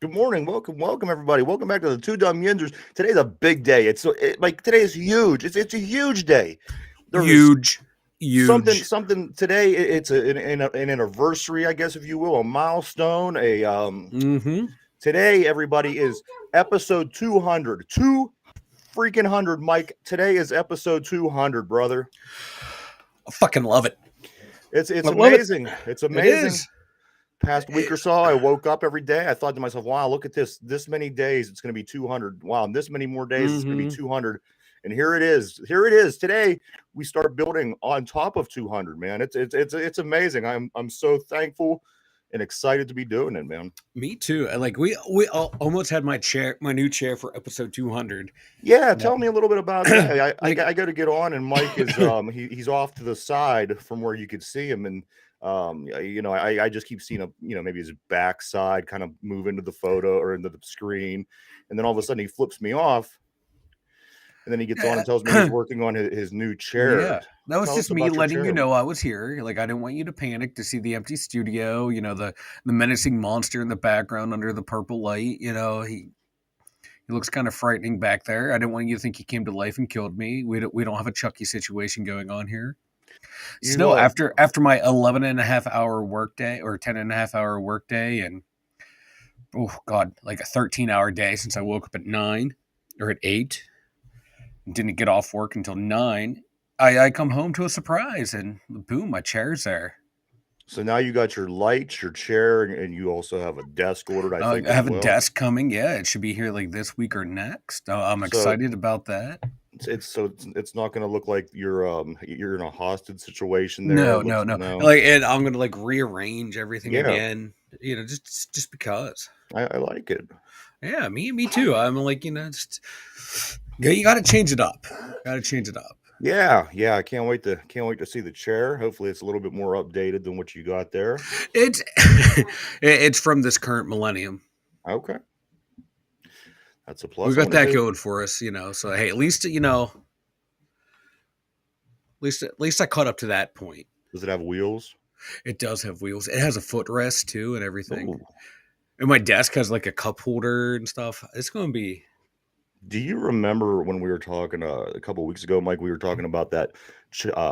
Good morning. Welcome, everybody. Welcome back to the Two Dum Yinzers. Today's a big day. Today is huge. It's a huge day. There's Huge. something today. An anniversary, I guess, if you will, a milestone. Today, everybody, is episode 200. Two freaking hundred, Mike. Today is episode 200, brother. I fucking love it. It's I love amazing. it. It's amazing. It is. Past week or so, I woke up every day. I thought to myself, wow, look at this many days it's going to be 200. Wow, and this many more days it's going to be 200. And here it is today. We start building on top of 200, man. It's amazing. I'm so thankful and excited to be doing it, man. Me too. Like we almost had my new chair for episode 200. Yeah, tell me a little bit about that. I got to get on, and Mike is he's off to the side from where you could see him, and I just keep seeing maybe his backside kind of move into the photo or into the screen, and then all of a sudden he flips me off, and then he gets on and tells me he's working on his new chair. Yeah, that was just me letting you know I was here. Like, I didn't want you to panic to see the empty studio. You know, the menacing monster in the background under the purple light. You know, he looks kind of frightening back there. I didn't want you to think he came to life and killed me. We don't have a Chucky situation going on here. So after my 11 and a half hour workday or 10 and a half hour workday, and oh god, like a 13-hour day since I woke up at 9 or at 8, and didn't get off work until 9, I come home to a surprise, and boom, my chair's there. So now you got your lights, your chair, and you also have a desk ordered. I think I have a desk coming. Yeah, it should be here like this week or next. I'm excited about that. It's not going to look like you're in a hostage situation there. No. Like, and I'm going to like rearrange everything again. You know, just because. I like it. Yeah, me too. I'm like, you got to change it up. Yeah. I can't wait to see the chair. Hopefully, it's a little bit more updated than what you got there. It's from this current millennium. Okay. That's a plus. We got that going for us, So hey, at least I caught up to that point. Does it have wheels? It does have wheels. It has a footrest too, and everything. Ooh. And my desk has like a cup holder and stuff. It's going to be. Do you remember when we were talking a couple of weeks ago, Mike? We were talking about that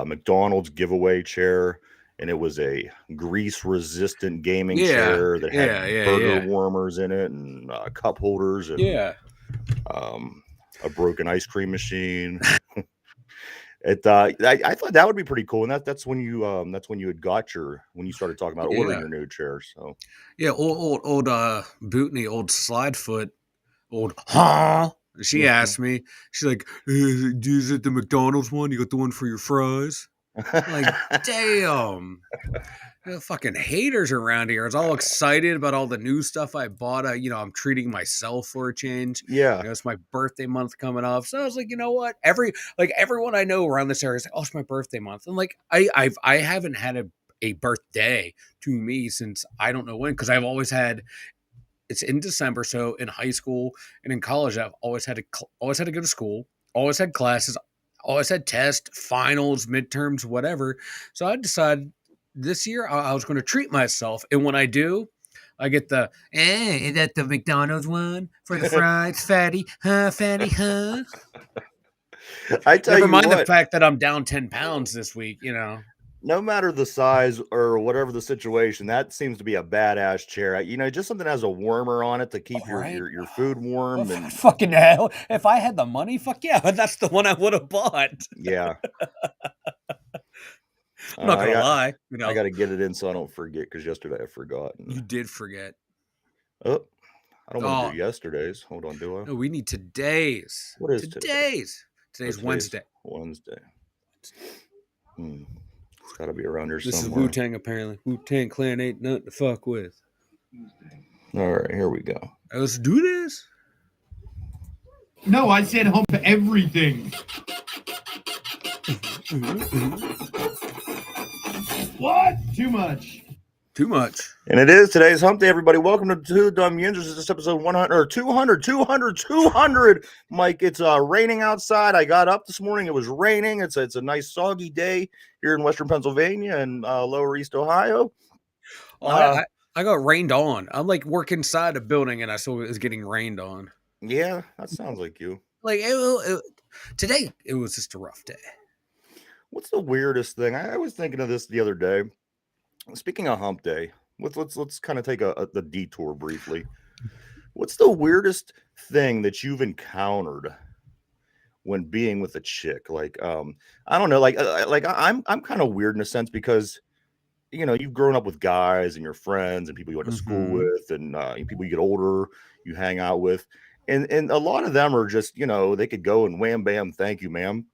McDonald's giveaway chair, and it was a grease-resistant gaming chair that had burger warmers in it and cup holders and a broken ice cream machine. I thought that would be pretty cool, and that's when you started talking about ordering your new chair. So old Bootney, old Slidefoot, old She asked me, she's like, is it the McDonald's one? You got the one for your fries? I'm like, damn. Fucking haters around here. I was all excited about all the new stuff I bought. I'm treating myself for a change. Yeah. It's my birthday month coming up. So I was like, you know what? Everyone I know around this area is like, oh, it's my birthday month. And like, I haven't had a birthday to me since I don't know when, because I've always had. It's in December, so in high school and in college, I've always had to go to school, always had classes, always had tests, finals, midterms, whatever. So I decided this year I was going to treat myself, and when I do, I get the is that the McDonald's one for the fries, fatty, huh? I tell Never you mind what, the fact that I'm down 10 pounds this week. No matter the size or whatever the situation, that seems to be a badass chair. Just something that has a warmer on it to keep your food warm. And fucking hell, if I had the money, fuck yeah, that's the one I would have bought. Yeah. I'm not gonna lie. I got to get it in so I don't forget, because yesterday I forgot. You did forget. Oh, I don't want to do yesterday's. Hold on, do I? No, we need today's. What is today's? Today's Wednesday. Wednesday. It's got to be around here this somewhere. This is Wu-Tang, apparently. Wu-Tang Clan ain't nothing to fuck with. All right, here we go. Let's do this. No, I said home for everything. What? Too much. And it is today's hump day, everybody. Welcome to Two Dum Yinzers. This is episode 100 or 200. Mike, it's raining outside. I got up this morning. It was raining. It's a nice soggy day here in Western Pennsylvania and Lower East Ohio. I I got rained on. I'm like working inside a building and I saw it was getting rained on. Yeah, that sounds like you. Like today, it was just a rough day. What's the weirdest thing? I was thinking of this the other day. Speaking of hump day, let's kind of take the detour briefly. What's the weirdest thing that you've encountered when being with a chick? Like, I don't know, I'm kind of weird in a sense because you've grown up with guys and your friends and people you went to school with and people you get older, you hang out with, and a lot of them are just they could go and wham bam, thank you, ma'am.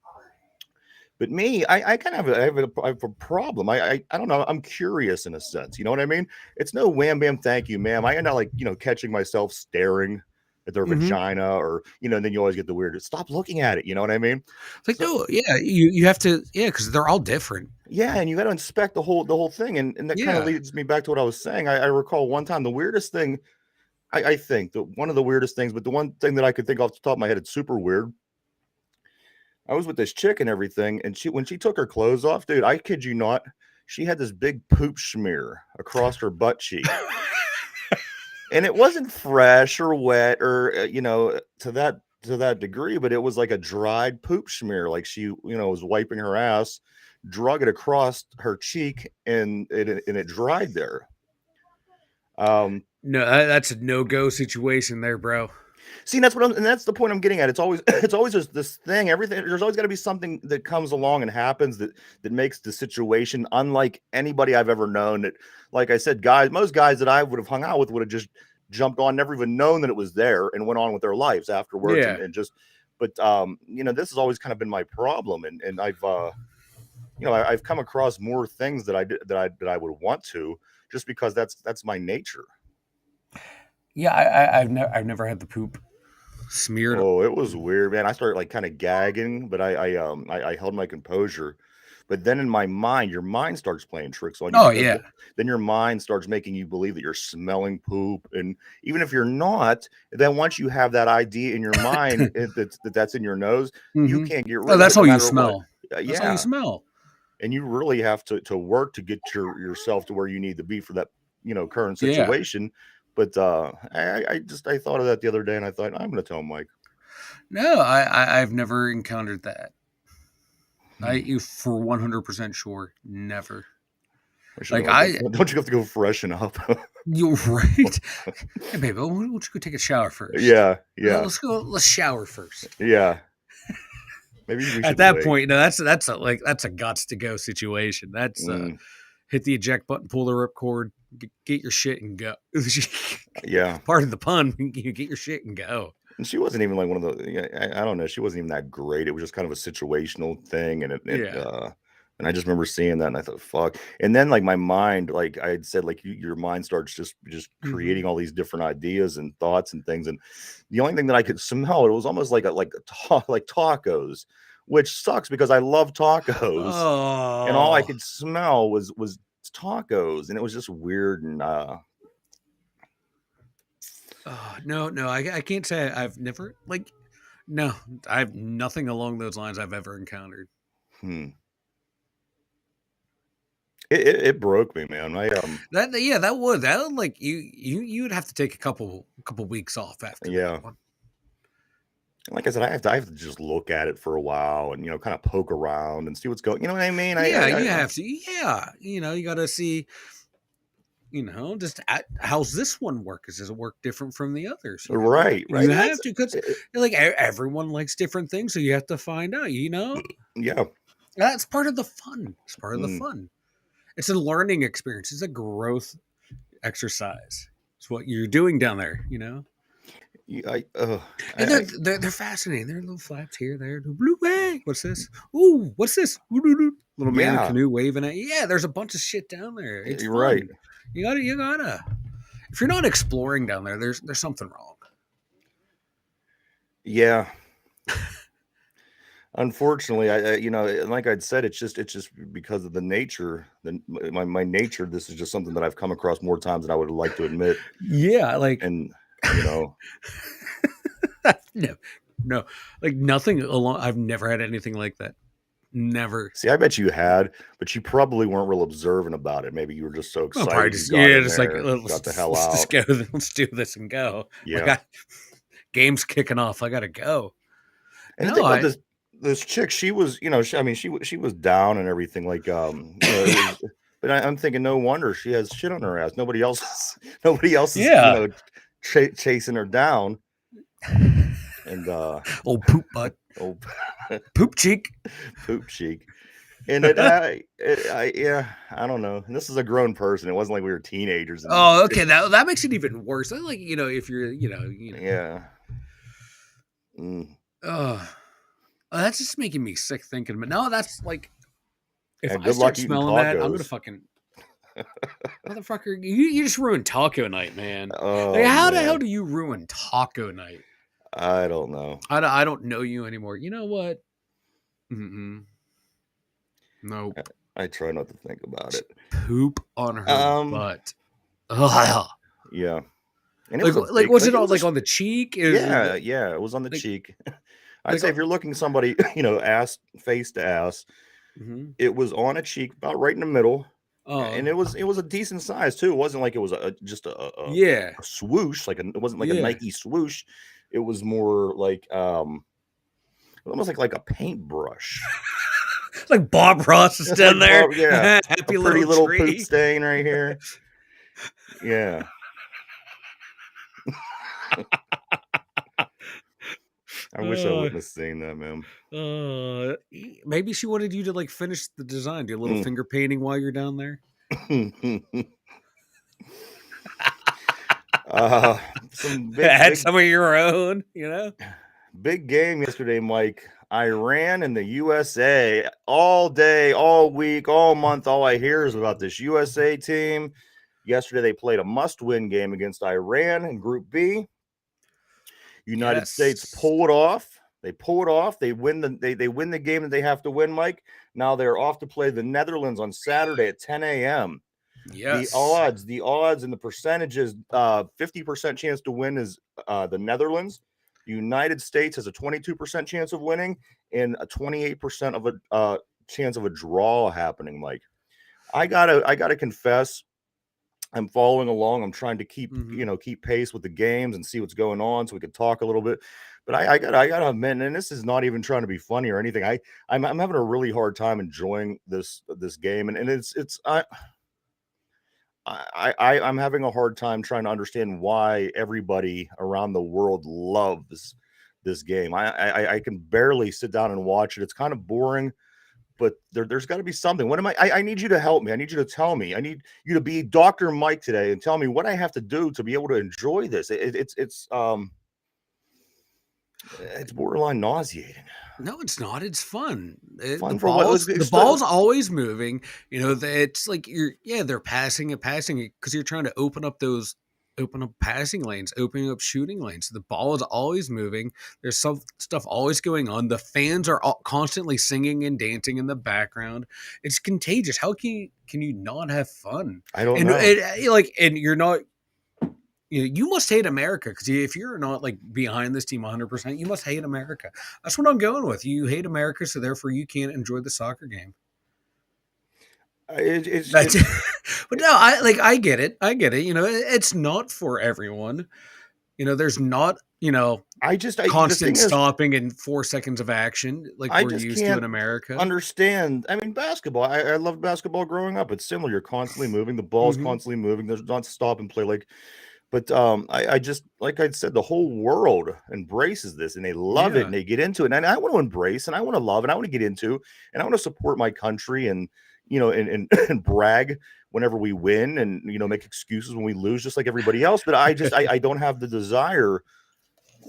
But me, I kind of I have a problem. I don't know. I'm curious in a sense. You know what I mean? It's no wham bam, thank you, ma'am. I end up catching myself staring at their vagina, or and then you always get the weird. Stop looking at it. You know what I mean? It's like, no, yeah, you have to, yeah, because they're all different. Yeah, and you got to inspect the whole thing, and that kind of leads me back to what I was saying. I recall one time the weirdest thing. I think that one of the weirdest things, but the one thing that I could think off the top of my head, it's super weird. I was with this chick and everything, and when she took her clothes off, dude, I kid you not, she had this big poop smear across her butt cheek. And it wasn't fresh or wet or to that degree, but it was like a dried poop smear, like she was wiping her ass, drug it across her cheek, and it dried there. No, that's a no-go situation there, bro. See, that's the point I'm getting at. It's always just this thing. Everything, there's always got to be something that comes along and happens that makes the situation unlike anybody I've ever known. That, like I said, most guys that I would have hung out with would have just jumped on, never even known that it was there, and went on with their lives afterwards. Yeah. And just, but this has always kind of been my problem, and I've come across more things that I would want to, just because that's my nature. Yeah, I've never had the poop smeared. Oh, it was weird, man. I started like kind of gagging, but I held my composure. But then in my mind, your mind starts playing tricks on you. Oh yeah. Then your mind starts making you believe that you're smelling poop, and even if you're not, then once you have that idea in your mind that's in your nose, you can't get rid of it. That's all you smell. That's all you smell. And you really have to work to get yourself to where you need to be for that current situation. Yeah. But I thought of that the other day, and I thought, I'm going to tell Mike. No, I've never encountered that. You for 100% sure, never. Like don't you have to go freshen up? You're right. Hey, baby, why don't you go take a shower first? Yeah. Let's shower first. Yeah. Maybe we should at that point, that's a guts to go situation. That's hit the eject button, pull the ripcord, get your shit and go. Yeah. Pardon the pun. You get your shit and go. And she wasn't even like one of the. I don't know. She wasn't even that great. It was just kind of a situational thing, and and I just remember seeing that, and I thought, "Fuck!" And then, like my mind, like I had said, like your mind starts just creating all these different ideas and thoughts and things. And the only thing that I could smell, it was almost like like tacos, which sucks because I love tacos, and all I could smell was tacos, and it was just weird. And no, I can't say I've never no, I have nothing along those lines I've ever encountered. It broke me, man. That would like you'd have to take a couple weeks off after that one. Like I said, I have to just look at it for a while and kind of poke around and see what's going. You know what I mean? You have to. Yeah, you got to see. Just how's this one work? Does it work different from the others? Right. You have to, because like everyone likes different things, so you have to find out. Yeah. That's part of the fun. It's part of the fun. It's a learning experience. It's a growth exercise. It's what you're doing down there. And they're fascinating. There are little flaps here, there. Blue way. What's this? Ooh, what's this? Little man in a canoe waving at you. Yeah, there's a bunch of shit down there. It's You're fun. right. You gotta. If you're not exploring down there, there's something wrong. Yeah. Unfortunately, I like I'd said, it's just because of the nature, my nature. This is just something that I've come across more times than I would like to admit. Yeah, and no, like nothing along. I've never had anything like that. Never. See, I bet you had, but you probably weren't real observant about it. Maybe you were just so excited Just, you got in just there, like got the hell let's just out. go. Let's do this and go. Yeah. Game's kicking off. I gotta go. And the thing about this chick, she was, she was down and everything. Like, it was. But I'm thinking, no wonder she has shit on her ass. Nobody else is, chasing her down. And old poop butt, old poop cheek. And I don't know. And this is a grown person. It wasn't like we were teenagers. Oh, okay. That makes it even worse. Like, if you're, yeah. Oh, that's just making me sick thinking. But no, that's like, if I start smelling that, I'm gonna fucking motherfucker. You just ruined taco night, man. Like, how the hell do you ruin taco night? I don't know. I don't know you anymore. You know what? Nope. I try not to think about it. Poop on her butt. Ugh. Yeah. And it was it all like on the cheek? It was on the cheek. I'd say if you're looking somebody, ass face to ass, it was on a cheek, about right in the middle. And it was a decent size too. It wasn't like it was just a swoosh, it wasn't like a Nike swoosh. It was more like almost like a paintbrush. Like Bob Ross is down there. Yeah. Happy a pretty little tree. poop stain right here. Yeah. I wish I wouldn't have seen that, man. Maybe she wanted you to like finish the design, do a little finger painting while you're down there. Had some of your own, Big game yesterday, Mike. Iran and the USA all day, all week, all month. All I hear is about this USA team. Yesterday, they played a must-win game against Iran in Group B. United States pull it off. They pull it off. They win they win the game that they have to win, Mike. Now they're off to play the Netherlands on Saturday at 10 a.m. Yes. The odds and the percentages, 50% chance to win is the Netherlands. United States has a 22% chance of winning and a 28% of a chance of a draw happening, Mike. I gotta confess, I'm following along. I'm trying to keep keep pace with the games and see what's going on so we can talk a little bit. But I gotta admit, and this is not even trying to be funny or anything. I'm having a really hard time enjoying this game, and I'm having a hard time trying to understand why everybody around the world loves this game. I can barely sit down and watch it. It's kind of boring, but there's got to be something. What am I need you to help me. I need you to tell me. I need you to be Dr. Mike today and tell me what I have to do to be able to enjoy this. It's borderline nauseating. No, it's not. It's fun. The ball's always moving. It's like they're passing it because you're trying to open up passing lanes, opening up shooting lanes. The ball is always moving. There's some stuff always going on. The fans are constantly singing and dancing in the background. It's contagious. How can you not have fun? I don't know. And you're not. You must hate America because if you're not like behind this team 100%, you must hate America. That's what I'm going with. You hate America, so therefore you can't enjoy the soccer game. But no, I get it. It's not for everyone. There's not constant stopping and 4 seconds of action like we're used to in America. Understand? I mean, basketball. I loved basketball growing up. It's similar. You're constantly moving. The ball's constantly moving. There's not stop and play like. But I just, like I said, the whole world embraces this and they love it and they get into it. And I want to embrace and I want to love and I want to get into and I want to support my country and, and brag whenever we win and, make excuses when we lose, just like everybody else. But I don't have the desire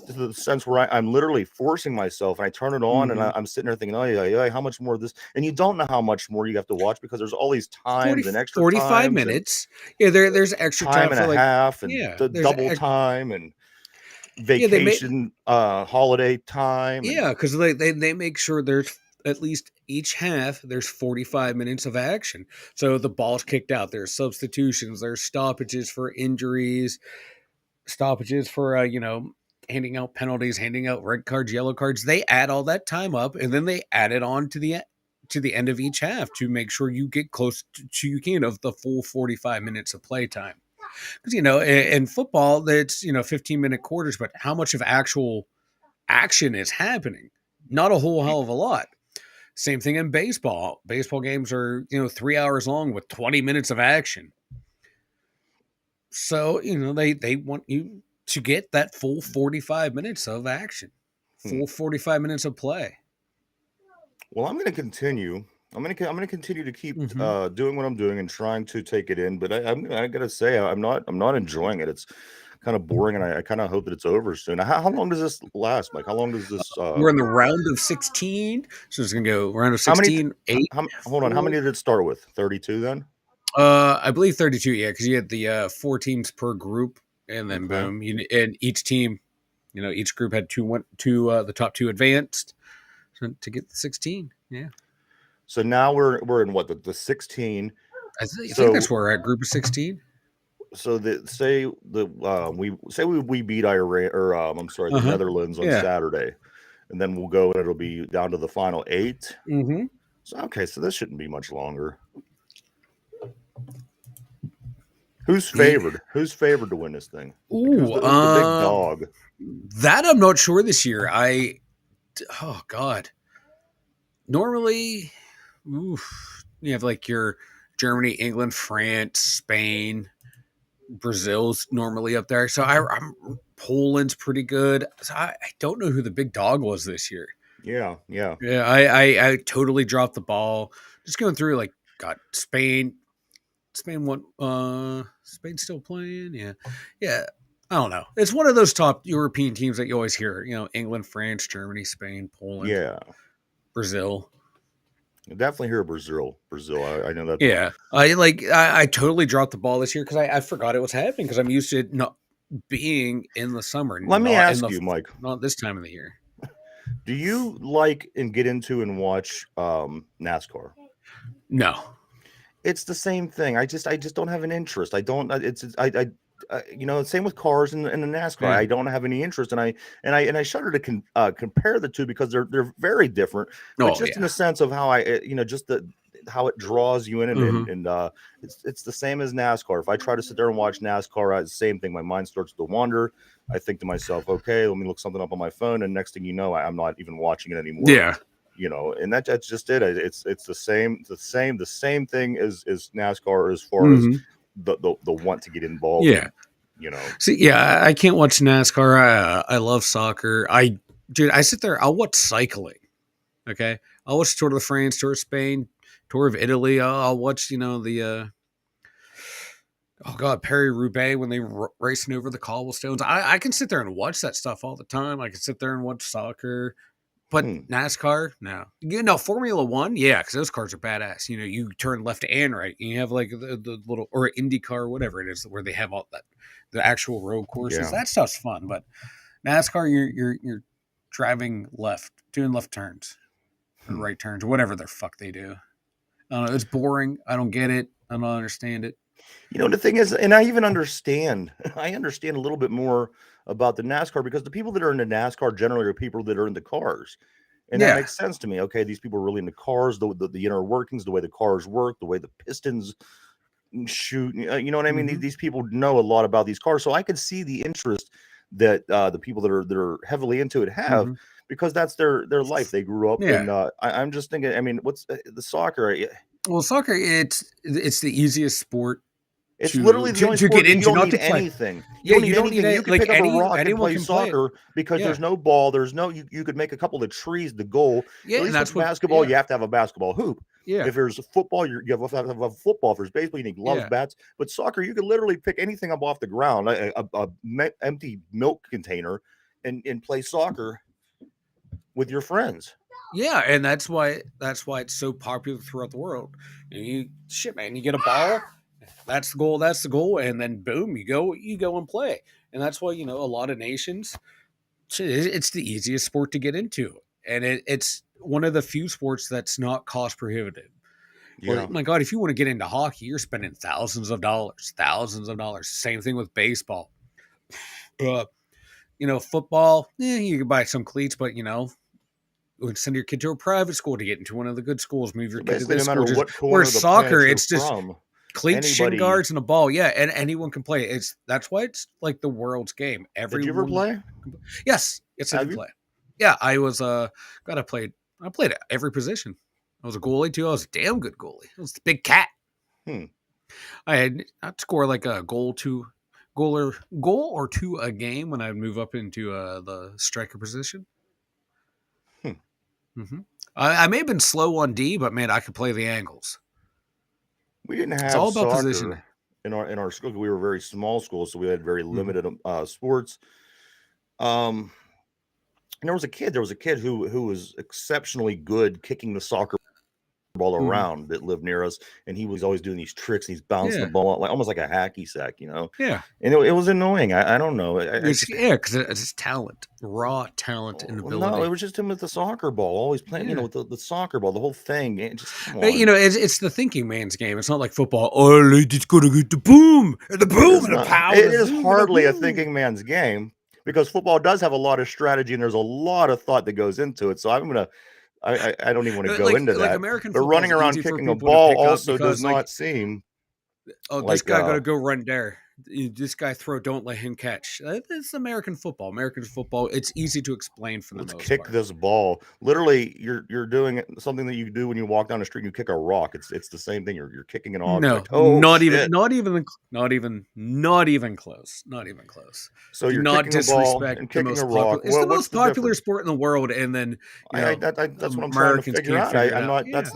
to the sense where I'm literally forcing myself and I turn it on and I'm sitting there thinking, oh yeah, how much more of this? And you don't know how much more you have to watch because there's all these times and extra 45 minutes. There's extra time and a half and the double time and vacation, holiday time. Yeah, because they make sure there's at least each half there's 45 minutes of action. So the ball's kicked out. There's substitutions. There's stoppages for injuries. Stoppages for handing out penalties, handing out red cards, yellow cards. They add all that time up and then they add it on to the to the end of each half to make sure you get close to you can of the full 45 minutes of playtime. Because in football, it's 15-minute quarters, but how much of actual action is happening? Not a whole hell of a lot. Same thing in baseball. Baseball games are 3 hours long with 20 minutes of action. So they want you to get that full 45 minutes of action, full 45 minutes of play. Well, I'm going to continue. I'm going to continue to keep doing what I'm doing and trying to take it in. But I got to say, I'm not enjoying it. It's kind of boring, and I kind of hope that it's over soon. How long does this last, Mike? How long does this? We're in the round of 16, so it's gonna go round of 16. Hold on, how many did it start with? 32 then? I believe 32. Yeah, because you had the 4 teams per group, and then boom, and each team, each group had two the top 2 advanced to get the 16. Yeah. So now we're in what the 16. I think that's where we're at, group of 16. So we beat Iran or I'm sorry, the Netherlands on Saturday, and then we'll go and it'll be down to the final 8. Mm-hmm. So okay, so this shouldn't be much longer. Who's favored? Who's favored to win this thing? Ooh, the big dog. That I'm not sure this year. Oh God. Normally, you have like your Germany, England, France, Spain, Brazil's normally up there. So I'm Poland's pretty good. So I don't know who the big dog was this year. Yeah. I totally dropped the ball. Just going through got Spain. Spain won. Spain's still playing. Yeah. I don't know. It's one of those top European teams that you always hear. England, France, Germany, Spain, Poland. Yeah. Brazil. I definitely hear Brazil. I know that. Yeah. I totally dropped the ball this year because I forgot it was happening because I'm used to it not being in the summer. Let me ask you, Mike. Not this time of the year. Do you like and get into and watch NASCAR? No. It's the same thing. I just don't have an interest. I don't. Same with cars and the NASCAR. Yeah. I don't have any interest, and I shudder to compare the two because they're very different. But in the sense of how how it draws you in, and it's the same as NASCAR. If I try to sit there and watch NASCAR, it's the same thing. My mind starts to wander. I think to myself, okay, let me look something up on my phone, and next thing you know, I'm not even watching it anymore. Yeah. And that's just it. It's the same thing as NASCAR as far as the want to get involved. Yeah. See, yeah, I can't watch NASCAR. I love soccer. I sit there. I'll watch cycling. Okay, I'll watch Tour de France, Tour of Spain, Tour of Italy. I'll watch the Paris-Roubaix when they racing over the cobblestones. I can sit there and watch that stuff all the time. I can sit there and watch soccer. But NASCAR, no. Formula One, yeah, because those cars are badass. You turn left and right. You have the little or IndyCar, or whatever it is, where they have all that the actual road courses. Yeah. That stuff's fun. But NASCAR, you're driving left, doing left turns, or right turns, or whatever the fuck they do. I don't know. It's boring. I don't get it. I don't understand it. The thing is, and I even understand. I understand a little bit more about the NASCAR because the people that are into NASCAR generally are people that are into cars. And that makes sense to me. Okay, these people are really into cars, the inner workings, the way the cars work, the way the pistons shoot. You know what I mean? These people know a lot about these cars. So I could see the interest that the people that are heavily into it have because that's their life. They grew up and I'm just thinking, I mean, what's the soccer? Well, soccer, it's the easiest sport. It's literally the only sport you don't need anything. You don't need anything. You can pick up a rock and play soccer because there's no ball. There's no you could make a couple of trees the goal. Yeah, at least with basketball, you have to have a basketball hoop. Yeah. If there's a football, you have to have a football. If there's baseball, you need gloves, bats. But soccer, you can literally pick anything up off the ground, a empty milk container, and play soccer with your friends. Yeah, and that's why it's so popular throughout the world. You get a ball. That's the goal. And then boom, you go and play. And that's why, a lot of nations, it's the easiest sport to get into. And it's one of the few sports that's not cost prohibitive. Yeah. Well, my God, if you want to get into hockey, you're spending thousands of dollars. Same thing with baseball. Football, you can buy some cleats, but send your kid to a private school to get into one of the good schools. Move your So kid to basically, this no school. matter Just what corner where of the planet soccer, you're it's just from, cleats, shin anybody. guards, and a ball. Yeah, and anyone can play. That's why it's like the world's game. Did you ever Everyone. play? Yes, I Have did you? play. Yeah, I was God. I played every position. I was a goalie too. I was a damn good goalie. I was the big cat. I'd score like a goal or two a game when I'd move up into the striker position. Mm-hmm. I may have been slow on D, but man, I could play the angles. We didn't have It's all about soccer positioning. in our school. We were a very small school, so we had very limited sports. And there was a kid who was exceptionally good kicking the soccer ball around that lived near us, and he was always doing these tricks. He's bouncing the ball like almost like a hacky sack, Yeah, and it was annoying. I don't know. because it's talent, raw talent and ability. No, it was just him with the soccer ball, always playing, with the soccer ball, the whole thing. It just, come on. It's the thinking man's game. It's not like football. Oh, it's gonna get the boom and the boom and the power. It is hardly a thinking man's game because football does have a lot of strategy and there's a lot of thought that goes into it. So I don't even want to go into that. Like American but running around kicking a ball also does not seem. Oh, this guy got to go run there. This guy throw, don't let him catch. It's American football. American football, it's easy to explain for the most part. Kick this ball. Literally, you're doing something that you do when you walk down the street and you kick a rock. It's the same thing. You're kicking an object. No, not even close. Not even close. So you're not kicking a ball and kicking a rock. It's the most popular sport in the world, and then that's what I'm trying to figure out. That's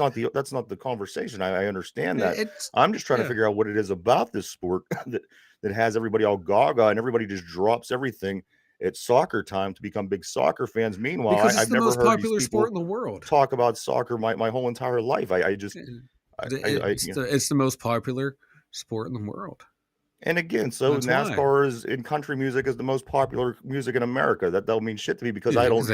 not the conversation. I understand that. I'm just trying to figure out what it is about this sport that has everybody all gaga and everybody just drops everything at soccer time to become big soccer fans. Meanwhile, I've never heard popular sport in the world talk about soccer my whole entire life. It's the most popular sport in the world. And again, so that's NASCAR is in country music is the most popular music in America. That don't mean shit to me because I don't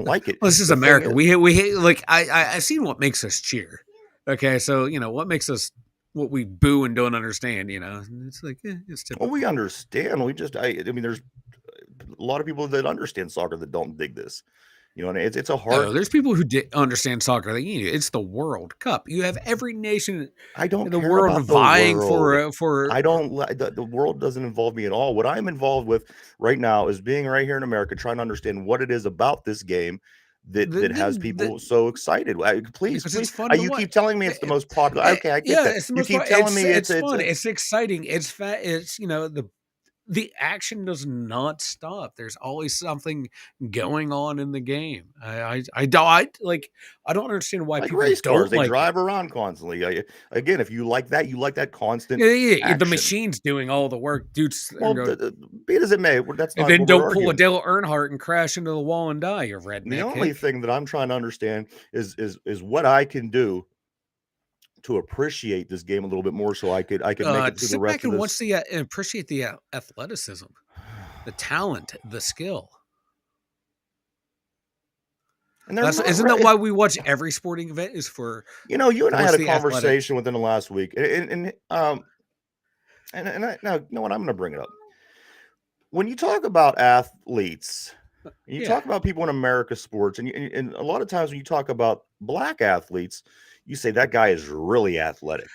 like it. Well, this is America. We hate like I've seen what makes us cheer. Okay, so what makes us what we boo and don't understand, it's like it's typical. Well, we understand. We just I mean, there's a lot of people that understand soccer that don't dig this. And it's a hard. There's people who understand soccer. It's the World Cup. You have every nation in the world vying for. I don't. The world doesn't involve me at all. What I'm involved with right now is being right here in America, trying to understand what it is about this game that has people so excited. Please. You keep telling me it's the most popular. Okay, I get that. You keep telling me it's fun. It's exciting. It's fat. It's the action does not stop. There's always something going on in the game. I don't understand why people race don't cars. They drive around constantly. Again, if you like that constant. Yeah. The machine's doing all the work, dudes. Well, be it as it may, that's not. And then don't pull a Dale Earnhardt and crash into the wall and die. You redneck. The only thing that I'm trying to understand is what I can do to appreciate this game a little bit more, so I could make it to the rest of this. Watch appreciate the athleticism, the talent, the skill. And isn't that why we watch every sporting event? Is for you and I had a conversation within the last week, and now you know what, I'm going to bring it up. When you talk about athletes, you talk about people in America sports, and a lot of times when you talk about black athletes, you say that guy is really athletic.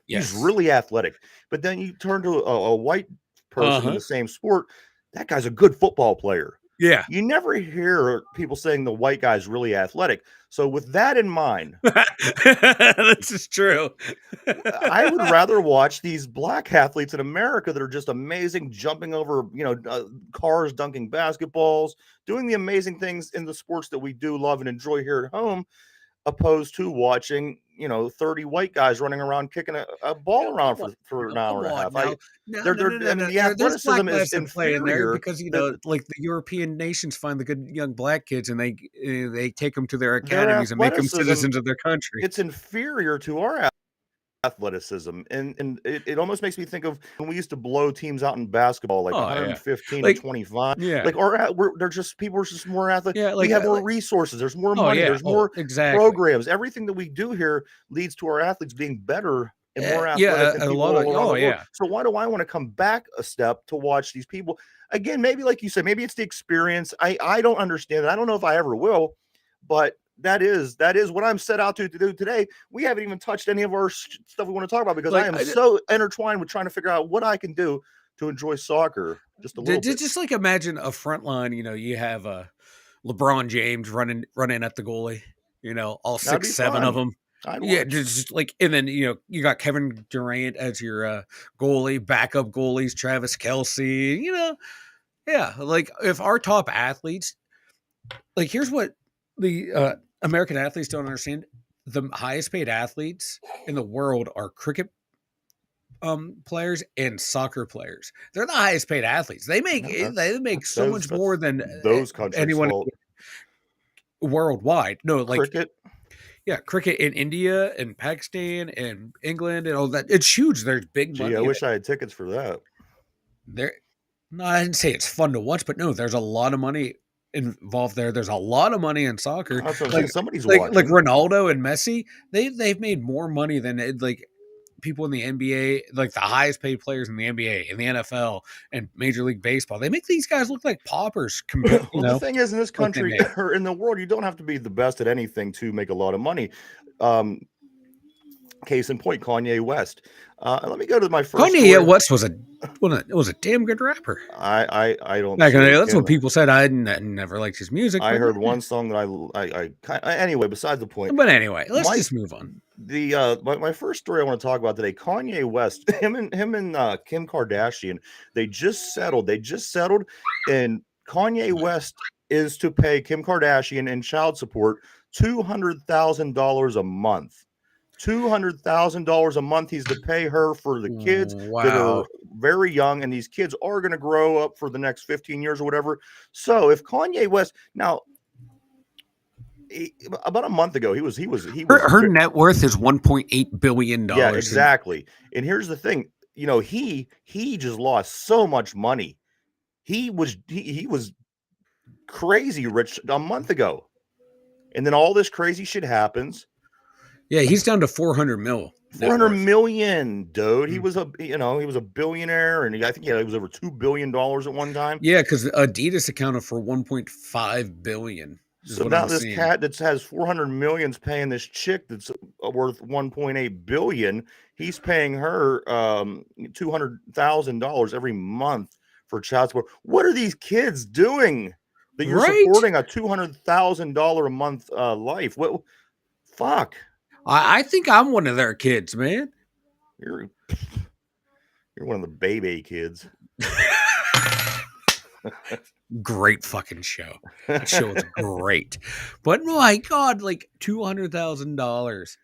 Yes. He's really athletic. But then you turn to a white person in the same sport, that guy's a good football player. Yeah. You never hear people saying the white guy's really athletic. So with that in mind, this is true. I would rather watch these black athletes in America that are just amazing, jumping over, cars, dunking basketballs, doing the amazing things in the sports that we do love and enjoy here at home, opposed to watching 30 white guys running around kicking a ball around for an hour and a half. The athleticism is inferior because like the European nations find the good young black kids and they take them to their academies and make them citizens of their country. It's inferior to our athleticism, and it almost makes me think of when we used to blow teams out in basketball, like 115 to 25. Like they're just people are just more athletic. Yeah, we have more resources. There's more money. There's more programs. Everything that we do here leads to our athletes being better and more athletic than people all around the world. So why do I want to come back a step to watch these people again? Maybe like you said, maybe it's the experience. I don't understand it. I don't know if I ever will. but that is what I'm set out to do today. We haven't even touched any of our stuff we want to talk about because I am so intertwined with trying to figure out what I can do to enjoy soccer just a little bit. Just like imagine a front line, you have LeBron James running at the goalie, all 6, 7 of them. Yeah, just like, and then you got Kevin Durant as your goalie, backup goalies, Travis Kelce. Yeah, like if our top athletes, like here's what the American athletes don't understand: the highest paid athletes in the world are cricket players and soccer players. They're the highest paid athletes. They make so much more than those countries anyone worldwide. No, like cricket. Yeah, cricket in India and Pakistan and England and all that. It's huge. There's big money. I wish I had tickets for that. No, I didn't say it's fun to watch, but no, there's a lot of money involved there. There's a lot of money in soccer. Like somebody's watching. Like Ronaldo and Messi, they've made more money than like people in the NBA, like the highest paid players in the NBA, in the NFL, and Major League Baseball. They make these guys look like paupers. The thing is, in this country or in the world, you don't have to be the best at anything to make a lot of money. Case in point, Kanye West. Let me go to my first. Kanye West was a damn good rapper. I don't. That's what people said. I never liked his music. I heard one song that I anyway. Besides the point. But anyway, let's just move on. My first story I want to talk about today, Kanye West, him and Kim Kardashian, they just settled, and Kanye West is to pay Kim Kardashian in child support $200,000 a month. $200,000 a month he's to pay her for the kids that are very young, and these kids are going to grow up for the next 15 years or whatever. So if Kanye West now. About a month ago, he was her net worth is $1.8 billion. Yeah, exactly. And here's the thing, he just lost so much money. He was crazy rich a month ago, and then all this crazy shit happens. Yeah, he's down to 400 mil. 400 million, dude. He was a billionaire, and I think he was over $2 billion at one time. Yeah, because Adidas accounted for 1.5 billion. So now this cat that has 400 millions paying this chick that's worth 1.8 billion. He's paying her $200,000 every month for child support. What are these kids doing that you're supporting a $200,000 a month life? What? Fuck. I think I'm one of their kids, man. You're one of the baby kids. Great fucking show. That show is great. But my God, like $200,000.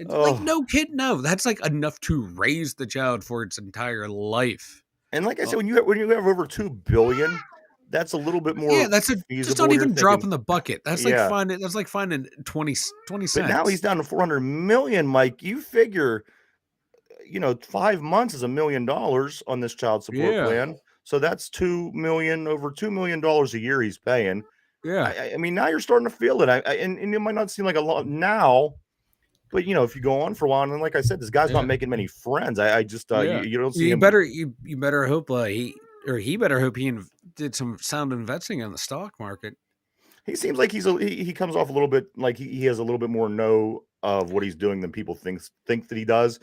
Like no kid, no. That's like enough to raise the child for its entire life. And like I said, when you have over $2 billion, that's a little bit more. Yeah, that's just not even drop in the bucket. That's like finding 20 cents. But now he's down to 400 million, Mike. You figure, 5 months is $1 million on this child support plan. So that's over $2 million a year he's paying. Yeah. I mean, now you're starting to feel it. And it might not seem like a lot now, but if you go on for a while, and like I said, this guy's not making many friends. I just you don't see him. You better hope he better hope he did some sound investing in the stock market. He seems like he comes off a little bit like he has a little bit more know of what he's doing than people think that he does.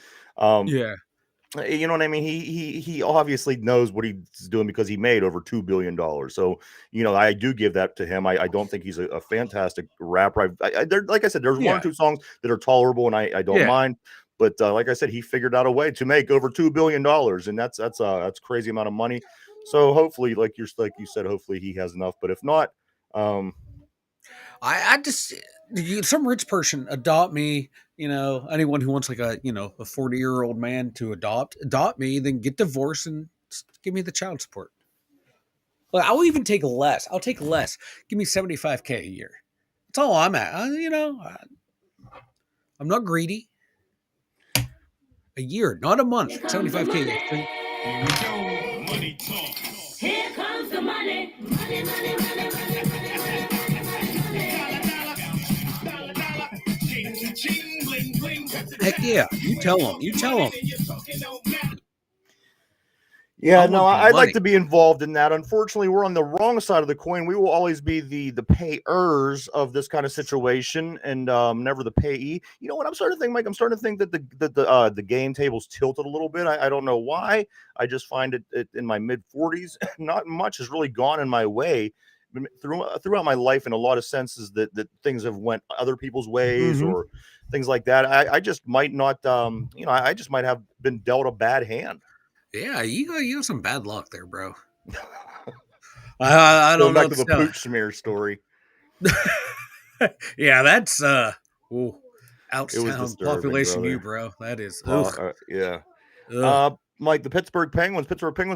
You know what I mean? He obviously knows what he's doing because he made over $2 billion. So, I do give that to him. I don't think he's a fantastic rapper. Like I said, there's one or two songs that are tolerable, and I don't mind. But like I said, he figured out a way to make over $2 billion, and that's a crazy amount of money. So hopefully, like you said, hopefully he has enough. But if not, I just some rich person adopt me. Anyone who wants like a 40-year-old man to adopt me, then get divorced and give me the child support. Well, I'll even take less. I'll take less. Give me $75K a year. That's all I'm at. I'm not greedy. A year, not a month. $75K a year. Here we go. Money talk. Here comes the money. Money, money, money, money, money, money. Heck yeah. You tell them. Yeah, want no, the I'd like money. to be involved in that. Unfortunately, we're on the wrong side of the coin. We will always be the payers of this kind of situation, and never the payee. You know what? I'm starting to think, Mike. I'm starting to think that the game table's tilted a little bit. I don't know why. I just find it in my mid 40s. Not much has really gone in my way throughout my life in a lot of senses that things have went other people's ways or things like that. I just might not. I just might have been dealt a bad hand. Yeah, you have some bad luck there, bro. I Going don't know back if to the so. pooch smear story. Yeah, that's ooh, It was Ouchtown disturbing, population you, brother. bro. That is ugh. Yeah. Ugh. Mike, the Pittsburgh Penguins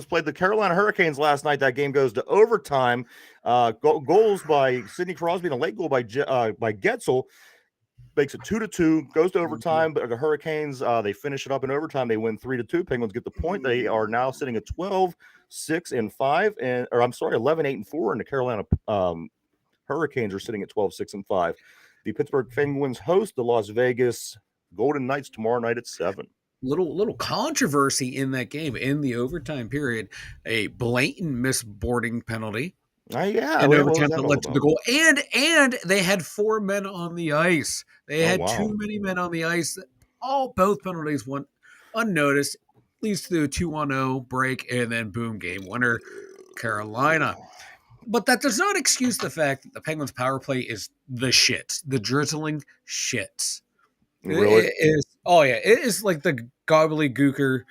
played the Carolina Hurricanes last night. That game goes to overtime. Goals by Sidney Crosby and a late goal by Getzel makes it 2-2. Goes to overtime, but the Hurricanes they finish it up in overtime. They win 3-2. Penguins get the point. They are now sitting at 12-6-5, and or I'm sorry, 11-8-4, and the Carolina Hurricanes are sitting at 12-6-5. The Pittsburgh Penguins host the Las Vegas Golden Knights tomorrow night at 7. Little controversy in that game in the overtime period. A blatant misboarding penalty Yeah. in What was overtime that that all led to the about? goal. And they had 4 men on the ice. They Oh, had wow. too many men on the ice. Both penalties went unnoticed. Leads to a 2-0 break, and then boom, game winner, Carolina. But that does not excuse the fact that the Penguins' power play is the shits, the drizzling shits. Really? It is. Oh yeah, it is like the gobbledygooker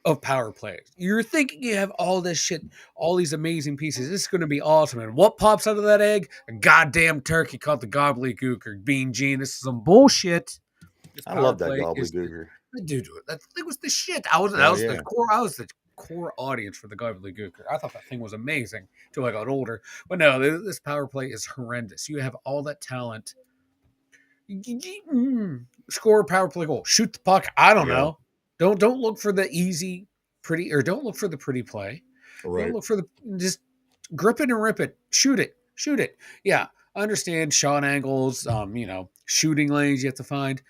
of power plays. You're thinking you have all this shit, all these amazing pieces. This is going to be awesome. And what pops out of that egg? A goddamn turkey called the gobbledygooker. Bean Gene. This is some bullshit. This I power love that play is gobbledygooker. dude. That thing was the shit. I was Oh, the yeah. core. I was the core audience for the gobbledygooker. I thought that thing was amazing till I got older. But no, this power play is horrendous. You have all that talent. Score a power play goal. Shoot the puck. I don't Yeah. know. Don't look for the easy, pretty, or don't look for the pretty play. Right. Don't look for the just grip it and rip it. Shoot it. Shoot it. Yeah, I understand shot angles. Shooting lanes you have to find.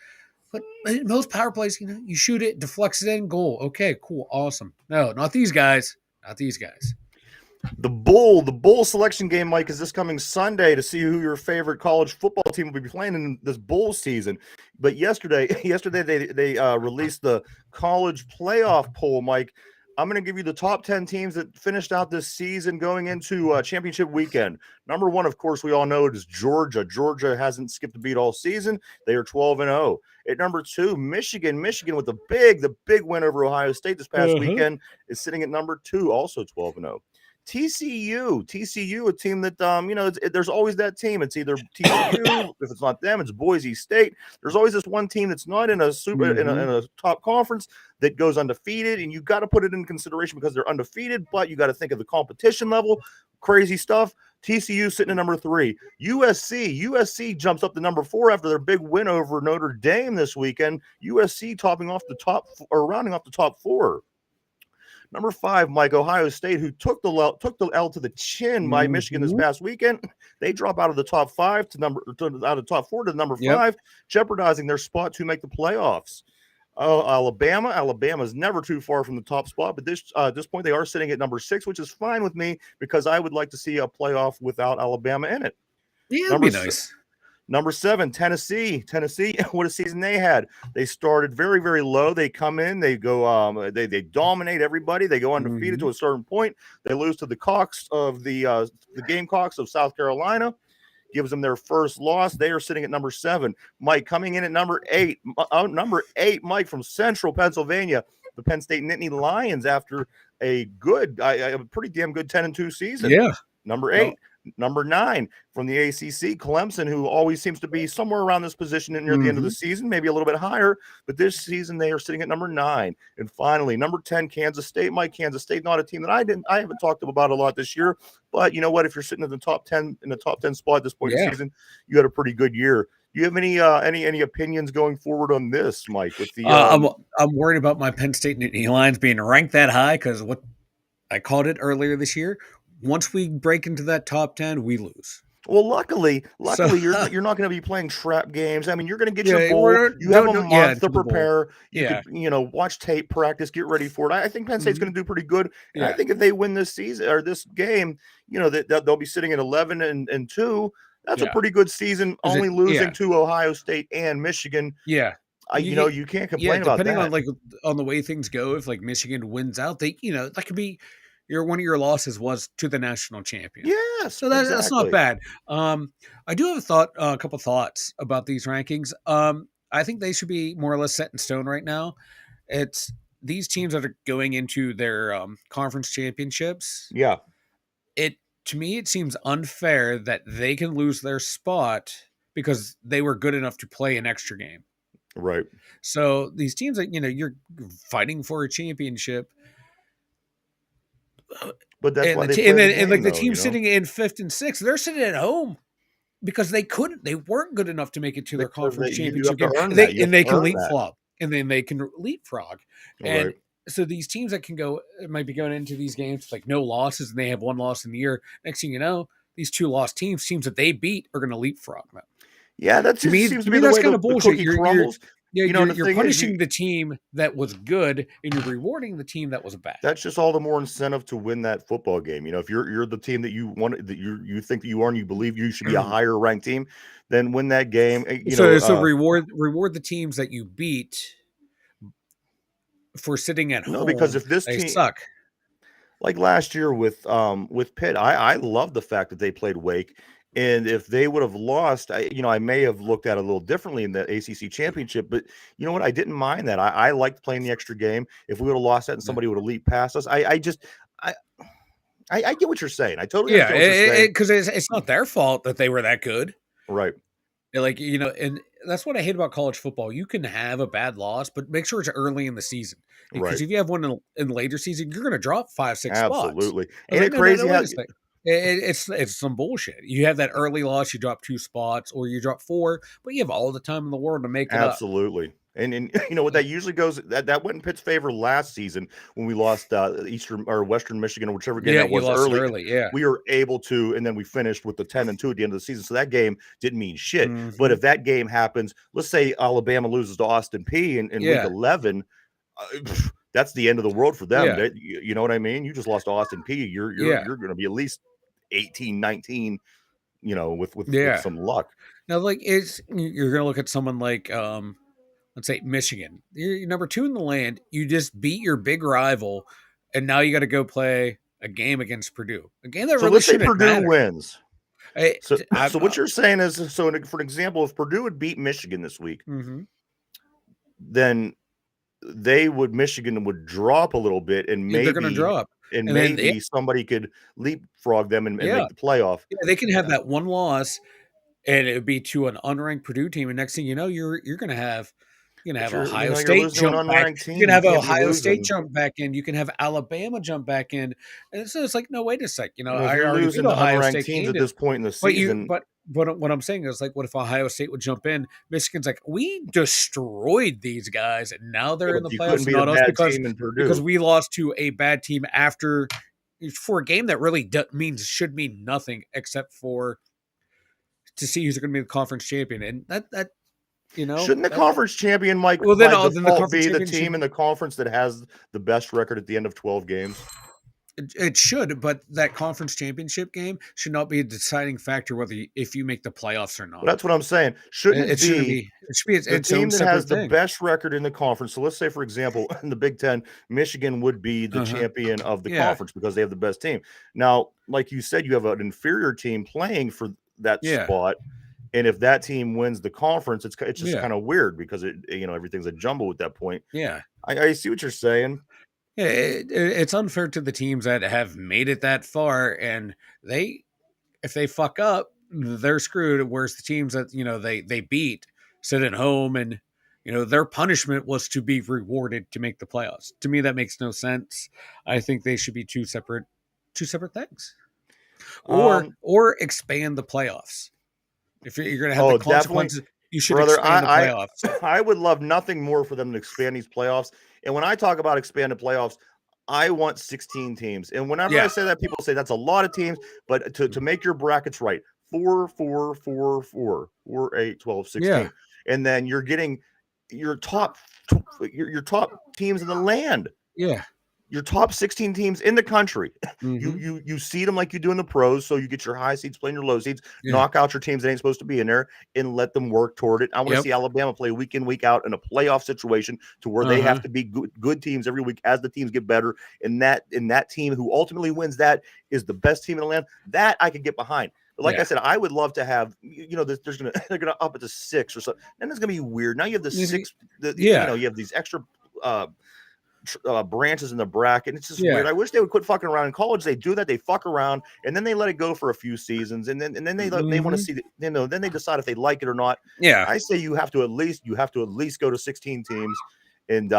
But in most power plays, you shoot it, deflects it in, goal. Okay, cool, awesome. No, not these guys. Not these guys. The bowl selection game, Mike, is this coming Sunday to see who your favorite college football team will be playing in this bowl season. But yesterday they released the college playoff poll, Mike. I'm going to give you the top 10 teams that finished out this season going into championship weekend. Number 1, of course, we all know it is Georgia. Georgia hasn't skipped a beat all season. They are 12-0. At number 2, Michigan. Michigan with the big win over Ohio State this past weekend is sitting at number 2, also 12-0. TCU, a team that there's always that team. It's either TCU, if it's not them, it's Boise State. There's always this one team that's not in a in a top conference that goes undefeated, and you got to put it in consideration because they're undefeated. But you got to think of the competition level. Crazy stuff. TCU sitting at number 3. USC jumps up to number 4 after their big win over Notre Dame this weekend. USC rounding off the top 4. Number 5, Mike, Ohio State, who took the L to the chin by Michigan this past weekend. They drop out of the top 5 out of top 4 to number 5, jeopardizing their spot to make the playoffs. Alabama is never too far from the top spot, but this point they are sitting at number 6, which is fine with me because I would like to see a playoff without Alabama in it. Yeah, that'd be nice. Number 7, Tennessee. What a season they had. They started very, very low. They come in, they go, they dominate everybody. They go undefeated to a certain point. They lose to the Cocks of the Gamecocks of South Carolina. Gives them their first loss. They are sitting at number 7. Mike coming in at number 8. Mike from Central Pennsylvania, the Penn State Nittany Lions after a pretty damn good 10-2 season. Yeah. Number 8. Number 9 from the ACC, Clemson, who always seems to be somewhere around this position near the end of the season, maybe a little bit higher, but this season they are sitting at number 9. And finally, number 10, Kansas State. Mike, Kansas State, not a team that I haven't talked about a lot this year, but you know what? If you're sitting in the top 10 spot at this point in the season, you had a pretty good year. Do you have any opinions going forward on this, Mike? With the I'm worried about my Penn State Nittany Lions being ranked that high because what I called it earlier this year. Once we break into that top 10, we lose. Well, luckily, So you're not going to be playing trap games. I mean, you're going to get your yeah, bowl. You have a yeah, month to to the bowl. prepare. You Yeah, could, watch tape, practice, get ready for it. I think Penn State's hmm going to do pretty good, and I yeah, think if they win this season or this game, that they'll be sitting at 11-2. That's a yeah. pretty good season. Is it? Only losing Yeah, to Ohio State and Michigan. yeah. You get You can't yeah. complain about Depending that. on the way things go, if like Michigan wins out, that could be one of your losses was to the national champion. Yes, So that's not exactly. bad. I do have a couple thoughts about these rankings. I think they should be more or less set in stone right now. It's these teams that are going into their conference championships. Yeah, It to me, it seems unfair that they can lose their spot because they were good enough to play an extra game. right. So these teams that you're fighting for a championship, But that's and why they and play the then and like game, the though. team sitting in fifth and sixth, they're sitting at home because they weren't good enough to make it to their Because conference you have championship to game, earn and that. You have they to can earn that. leapfrog, and then they can leapfrog, and Right. so these teams that can go might be going into these games with like no losses, and they have one loss in the year. Next thing you know, these two lost teams that they beat are going to leapfrog them. Yeah, that just seems To to be me, the that's way kind the of bullshit. cookie crumbles. And the You're thing is, punishing the team that was good, and you're rewarding the team that was bad. that's just all the more incentive to win that football game. If you're the team that you want, that you think that you are, and you believe you should be a higher ranked team, then win that game. So reward the teams that you beat for sitting at No, because home. if this They team, suck. like last year with Pitt, I love the fact that they played Wake. And if they would have lost, I may have looked at it a little differently in the ACC championship. But you know what? I didn't mind that. I liked playing the extra game. If we would have lost that and Yeah. somebody would have leaped past us, I I get what you're saying. I totally Yeah, understand what you're saying. because it's not their fault that they were that good. Right. Like and that's what I hate about college football. You can have a bad loss, but make sure it's early in the season. Because Right. if you have one in later season, you're going to drop 5-6 spots. Absolutely. I was Ain't like, it no, no, no, crazy how wait a second. It's some bullshit. You have that early loss, you drop 2 spots, or you drop 4, but you have all the time in the world to make it up. absolutely. And you know what, that usually goes, that went in Pitt's favor last season when we lost Eastern or Western Michigan, or whichever game Yeah, that you was lost it early. early. Yeah. We were able to, and then we finished with the 10-2 at the end of the season. So that game didn't mean shit. But Mhm. if that game happens, let's say Alabama loses to Austin P in week Yeah. 11, that's the end of the world for them. Yeah. You know what I mean? You just lost to Austin P. You're Yeah. going to be at least 18-19, with Yeah. some luck. Now, like, you're going to look at someone like, let's say Michigan. You're number 2 in the land. You just beat your big rival, and now you got to go play a game against Purdue, a game that So really let's say shouldn't Purdue matter. wins. So I, what you're saying is, so for example, if Purdue would beat Michigan this week, mhm. then Michigan would drop a little bit, and They're going to drop, and then maybe somebody could leapfrog them and yeah, make the playoff. yeah, they can have that one loss, and it would be to an unranked Purdue team, and next thing you know, you're going to have But Ohio you're State losing to an jump back. unranked team. You can have You can't be Ohio State losing. jump back in. You can have Alabama jump back in, and so it's like, no, wait a sec. If I you're already losing beat to Ohio unranked State teams at handed. this point in the But season, what I'm saying is, like, what if Ohio State would jump in? Michigan's like, we destroyed these guys, and now they're in the you couldn't playoffs, beat a not us, bad because team in Purdue. we lost to a bad team after for a game that really should mean nothing except for to see who's going to be the conference champion, and that Shouldn't the conference champion, Mike, well, then, by then the default conference be the championship. team in the conference that has the best record at the end of 12 games? It should, but that conference championship game should not be a deciding factor whether if you make the playoffs or not. Well, that's what I'm saying. Shouldn't It shouldn't be. It should be the its team own that separate has the thing. best record in the conference? So let's say, for example, in the Big Ten, Michigan would be the champion of the conference because they have the best team. Now, like you said, you have an inferior team playing for that spot, and if that team wins the conference, it's just kind of weird because everything's a jumble at that point. Yeah, I see what you're saying. Yeah, it's unfair to the teams that have made it that far, and if they fuck up, they're screwed. Whereas the teams that they beat sit at home, and their punishment was to be rewarded to make the playoffs. To me, that makes no sense. I think they should be two separate things, or expand the playoffs. If you're going to have the consequences, you should expand the playoffs. I would love nothing more for them to expand these playoffs. And when I talk about expanded playoffs, I want 16 teams. And whenever I say that, people say that's a lot of teams. But to make your brackets right, 4, 4, 4, 4, 4, 8, 12, 16. Yeah. And then you're getting your top teams in the land. Yeah. Your top 16 teams in the country. Mm-hmm. You seed them like you do in the pros, so you get your high seeds playing your low seeds, Yeah. knock out your teams that ain't supposed to be in there, and let them work toward it. I want to Yep. see Alabama play week in, week out in a playoff situation to where they have to be good teams every week as the teams get better. And that team who ultimately wins that is the best team in the land. That I could get behind. But like I said, I would love to have, they're gonna up it to 6 or so. And it's gonna be weird. Now you have the 6, you have these extra branches in the bracket. It's just weird. I wish they would quit fucking around. In college, they do that. They fuck around and then they let it go for a few seasons, and then they want to see then they decide if they like it or not. Yeah, I say you have to at least go to 16 teams, and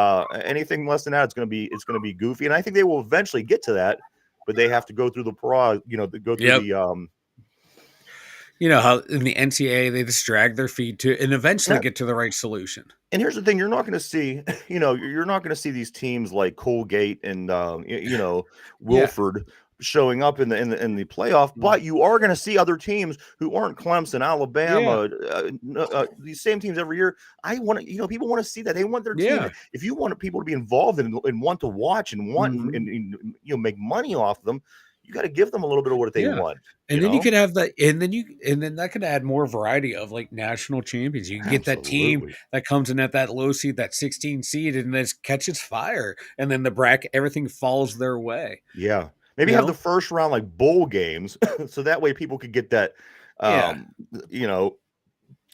anything less than that, it's gonna be goofy. And I think they will eventually get to that, but they have to go through the the you know how in the NCAA they just drag their feet to and eventually get to the right solution. And here's the thing: you're not going to see, you're not going to see these teams like Colgate and Wilford showing up in the playoff, but you are going to see other teams who aren't Clemson, Alabama, these same teams every year. I want to, people want to see that. They want their team. If you want people to be involved and want to watch and want and make money off them, you got to give them a little bit of what they want. And then you could have that, and then that could add more variety of like national champions. You can get that team that comes in at that low seed, that 16 seed, and this catches fire, and then the bracket, everything falls their way. Yeah, maybe have the first round like bowl games, so that way people could get that.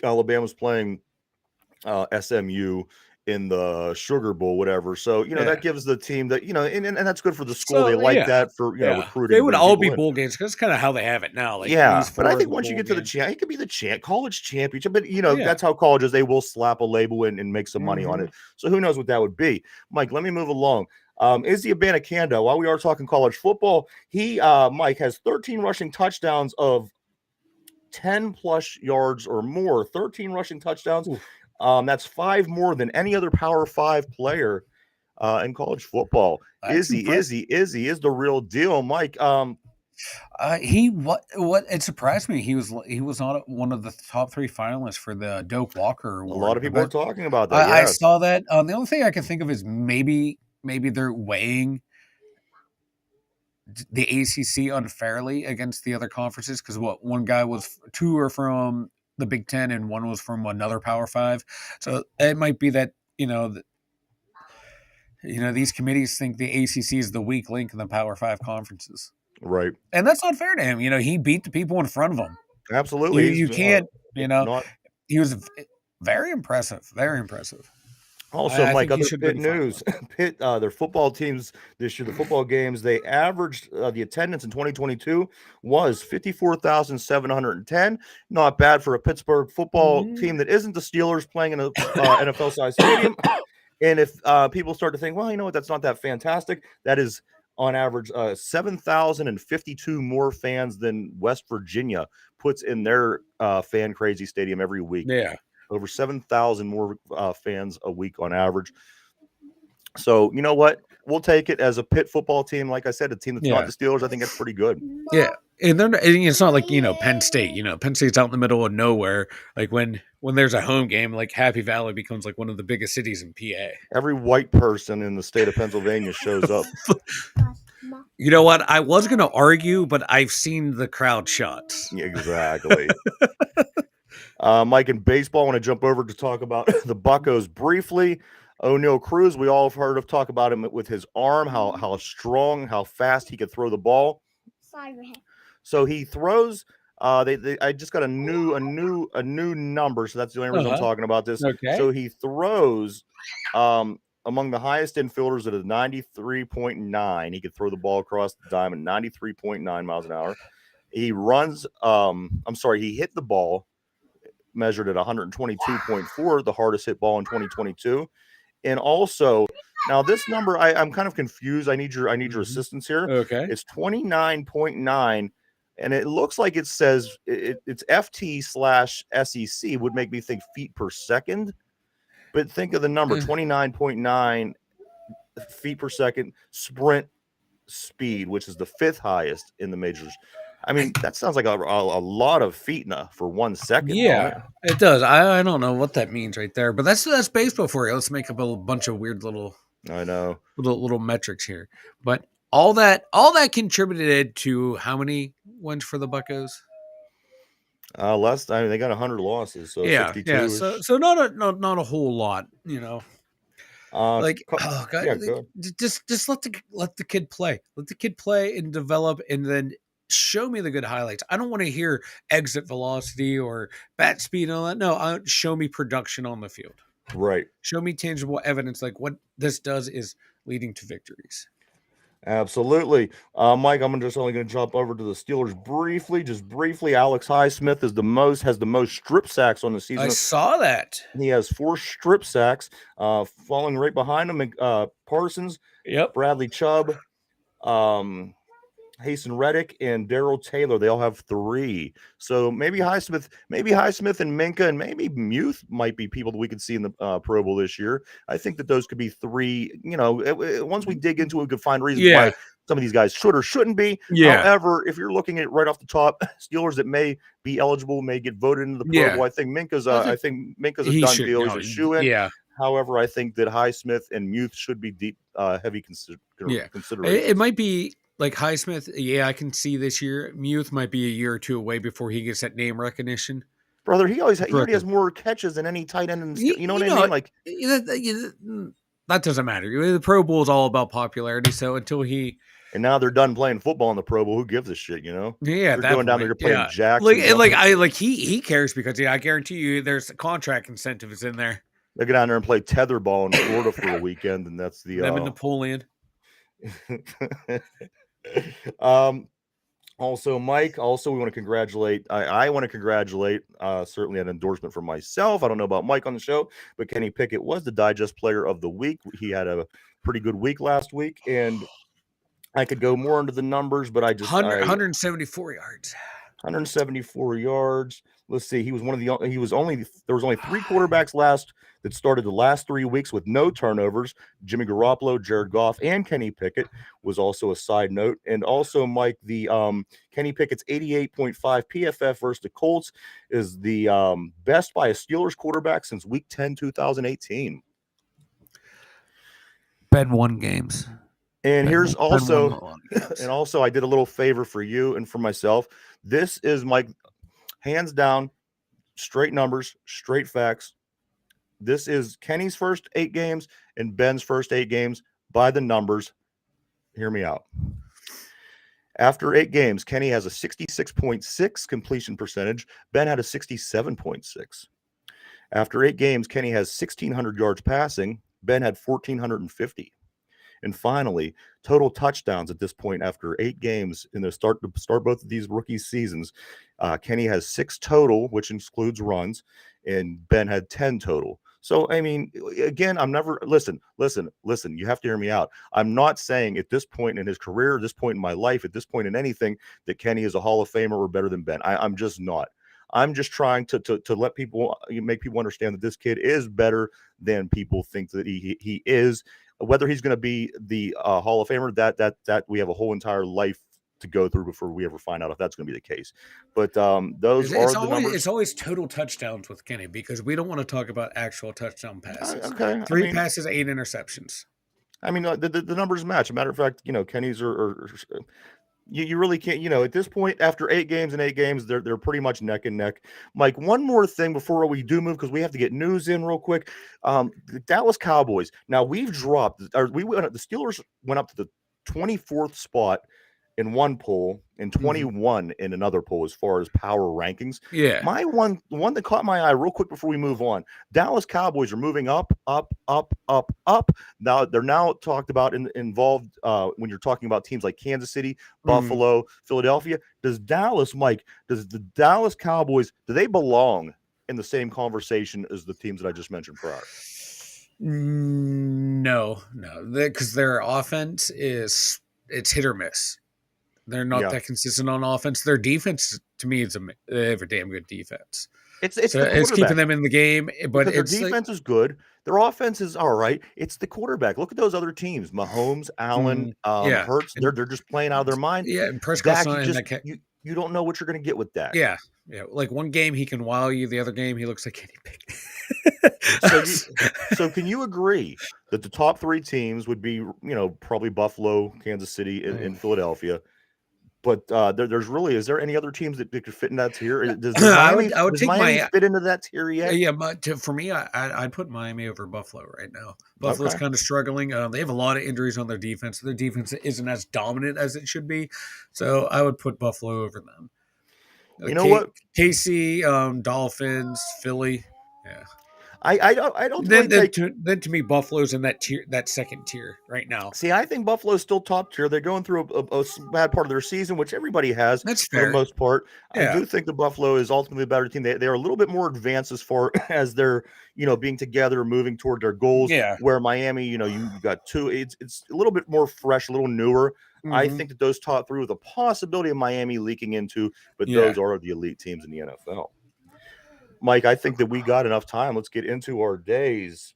Alabama's playing SMU in the Sugar Bowl, whatever. So, that gives the team that, and that's good for the school. So, they like that for, recruiting. They would all be bowl games because that's kind of how they have it now. Like, but I think once you get to the it could be the college championship, but that's how colleges, they will slap a label and make some money on it. So who knows what that would be. Mike, let me move along. Izzy Abanikanda, while we are talking college football, he, Mike, has 13 rushing touchdowns of 10 plus yards or more, 13 rushing touchdowns. Ooh. That's 5 more than any other Power 5 player in college football. Izzy is the real deal, Mike. What it surprised me. He was not one of the top 3 finalists for the Doak Walker Award. A lot of people are talking about that. I saw that. The only thing I can think of is maybe they're weighing the ACC unfairly against the other conferences because one guy was 2 are from the Big Ten and 1 was from another Power 5. So it might be that, these committees think the ACC is the weak link in the Power 5 conferences. Right. And that's not fair to him. He beat the people in front of him. Absolutely. You can't, he was very impressive. Very impressive. Also, Mike, other Pitt news. Pitt, their football teams this year, the football games, they averaged the attendance in 2022 was 54,710. Not bad for a Pittsburgh football team that isn't the Steelers playing in a NFL-sized stadium. And if people start to think, well, you know what, that's not that fantastic. That is on average 7,052 more fans than West Virginia puts in their fan crazy stadium every week. Yeah. Over 7,000 more fans a week on average. So, you know what? We'll take it as a Pitt football team. Like I said, a team that's not the Steelers. I think that's pretty good. Yeah. And it's not like, Penn State. Penn State's out in the middle of nowhere. Like when there's a home game, like Happy Valley becomes like one of the biggest cities in PA. Every white person in the state of Pennsylvania shows up. You know what? I was going to argue, but I've seen the crowd shots. Exactly. Mike, in baseball, I want to jump over to talk about the Buccos briefly. O'Neal Cruz, we all have heard of talk about him with his arm, how strong, how fast he could throw the ball. So he throws. I just got a new number, so that's the only reason I'm talking about this. Okay. So he throws among the highest infielders at a 93.9. He could throw the ball across the diamond, 93.9 miles an hour. He runs. He hit the ball, measured at 122.4, the hardest hit ball in 2022. And also, now this number, I'm kind of confused. I need your assistance here. Okay. It's 29.9, and it looks like it says it's FT/SEC, would make me think feet per second. But think of the number, 29.9 feet per second sprint speed, which is the 5th highest in the majors. I mean, that sounds like a lot of feet for 1 second, don't it? It does. I don't know what that means right there, but that's baseball for you. Let's make up a bunch of weird little I know. little metrics here. But all that contributed to how many wins for the Buccos? Last time they got 100 losses, so 62. So not a whole lot, you know. Like, oh God, yeah, go. just let the kid play. Let the kid play and develop, and then show me the good highlights. I don't want to hear exit velocity or bat speed and all that. No, show me production on the field. Right. Show me tangible evidence. Like what this does is leading to victories. Absolutely. Mike, I'm just only going to jump over to the Steelers briefly. Alex Highsmith has the most strip sacks on the season. I saw that. He has 4 strip sacks. Falling right behind him, Parsons, Bradley Chubb, Hasten Reddick, and Darrell Taylor. They all have 3. So maybe Highsmith and Minka and maybe Muth might be people that we could see in the Pro Bowl this year. I think that those could be 3. You know, once we dig into it, we could find reasons why some of these guys should or shouldn't be. However, if you're looking at right off the top, Steelers that may be eligible, may get voted into the Pro Bowl. I think Minka's a done deal. He's a shoo-in. However, I think that Highsmith and Muth should be deep, heavy consideration. It might be. Like Highsmith, I can see this year. Muth might be a year or 2 away before he gets that name recognition. Brother, he already has more catches than any tight end. You know what I mean? Like that doesn't matter. The Pro Bowl is all about popularity. So until he and now they're done playing football in the Pro Bowl, who gives a shit? You know? Yeah, they're going down there to play jacks. He cares because I guarantee you, there's a contract incentive is in there. They go down there and play tetherball in Florida for a weekend, and that's the them in Napoleon. Also, Mike, we want to congratulate. I want to congratulate certainly an endorsement for myself. I don't know about Mike on the show, but Kenny Pickett was the Digest Player of the Week. He had a pretty good week last week, and I could go more into the numbers, but 174 yards. 174 yards. Let's see. There was only 3 quarterbacks that started the last 3 weeks with no turnovers. Jimmy Garoppolo, Jared Goff, and Kenny Pickett was also a side note. And also, Mike, the Kenny Pickett's 88.5 PFF versus the Colts is the best by a Steelers quarterback since Week 10, 2018. Ben won games. And here's also, I did a little favor for you and for myself. This is my hands down, straight numbers, straight facts. This is Kenny's first 8 games and Ben's first 8 games by the numbers. Hear me out. After 8 games, Kenny has a 66.6 completion percentage. Ben had a 67.6. After 8 games, Kenny has 1,600 yards passing. Ben had 1,450. And finally, total touchdowns at this point after 8 games in the start both of these rookie seasons. Kenny has 6 total, which includes runs, and Ben had 10 total. So, I mean, again, I'm never listen. You have to hear me out. I'm not saying at this point in his career, at this point in my life, at this point in anything, that Kenny is a Hall of Famer or better than Ben. I'm just not. I'm just trying to let make people understand that this kid is better than people think that he is. Whether he's going to be the Hall of Famer, that we have a whole entire life to go through before we ever find out if that's going to be the case. But those are the numbers. It's always total touchdowns with Kenny because we don't want to talk about actual touchdown passes. Okay, 3 passes, 8 interceptions. I mean, the numbers match. As a matter of fact, Kenny's are you really can't. At this point, after 8 games, they're pretty much neck and neck. Mike, one more thing before we do move, because we have to get news in real quick. The Dallas Cowboys. Now the Steelers went up to the 24th spot in one poll and 21 in another poll as far as power rankings. Yeah. My one that caught my eye real quick before we move on. Dallas Cowboys are moving up. Now they're talked about involved when you're talking about teams like Kansas City, Buffalo, Philadelphia. Does the Dallas Cowboys, do they belong in the same conversation as the teams that I just mentioned prior? No, because their offense it's hit or miss. They're not that consistent on offense. Their defense, to me, they have a damn good defense. It's keeping them in the game, but their defense is good. Their offense is all right. It's the quarterback. Look at those other teams: Mahomes, Allen, Hurts. They're just playing out of their mind. Yeah, and Prescott's not in that. you don't know what you're going to get with Dak. Yeah. Like one game he can wow you, the other game he looks like Kenny Pickett. So can you agree that the top 3 teams would be, probably Buffalo, Kansas City, and Philadelphia? But is there any other teams that could fit in that tier? Does Miami, I would does take Miami fit into that tier yet? Yeah, but for me, I'd put Miami over Buffalo right now. Buffalo's kind of struggling. They have a lot of injuries on their defense. Their defense isn't as dominant as it should be. So I would put Buffalo over them. You know what? KC, Dolphins, Philly. Yeah. I don't then to me, Buffalo's in that tier, that second tier right now. See, I think Buffalo's still top tier. They're going through a bad part of their season, which everybody has. That's fair. For the most part. Yeah. I do think the Buffalo is ultimately a better team. They are a little bit more advanced as far as they're, being together, moving toward their goals. Yeah. Where Miami, you got 2. It's a little bit more fresh, a little newer. Mm-hmm. I think that those top 3 with the possibility of Miami leaking into, but those are the elite teams in the NFL. Mike, I think that we got enough time. Let's get into our days.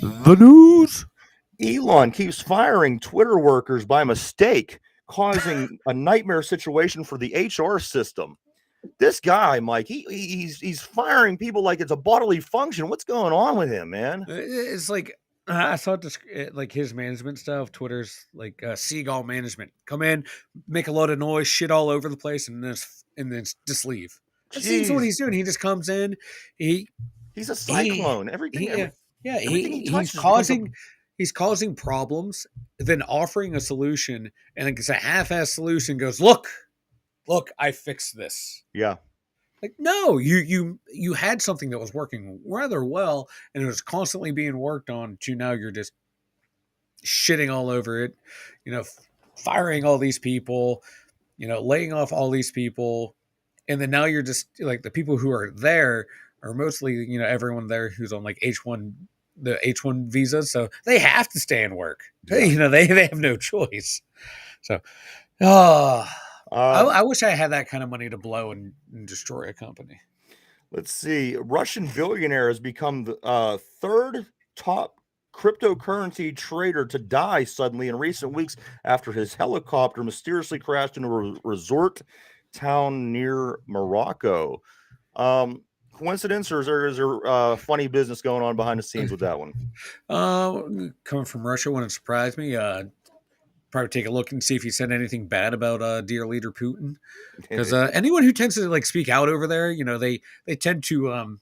The news. Elon keeps firing Twitter workers by mistake, causing a nightmare situation for the HR system. This guy, Mike, he's firing people like it's a bodily function. What's going on with him, man? It's like I saw like his management stuff. Twitter's like seagull management. Come in, make a lot of noise, shit all over the place, and then just leave. That seems what he's doing. He just comes in. He's a cyclone. Everything he's causing problems, then offering a solution, and it's a half-ass solution. Goes, look, I fixed this. Yeah. Like, no, you had something that was working rather well, and it was constantly being worked on. To now you're just shitting all over it, firing all these people, laying off all these people, and then now you're just like the people who are there are mostly everyone there who's on like the H1 visas, so they have to stay and work. Yeah. They have no choice. So, I wish I had that kind of money to blow and destroy a company. Let's see. Russian billionaire has become the 3rd top cryptocurrency trader to die suddenly in recent weeks after his helicopter mysteriously crashed into a resort town near Morocco. Coincidence, or is there funny business going on behind the scenes with that one? Coming from Russia wouldn't surprise me. Probably take a look and see if he said anything bad about dear leader Putin, because anyone who tends to like speak out over there, they tend to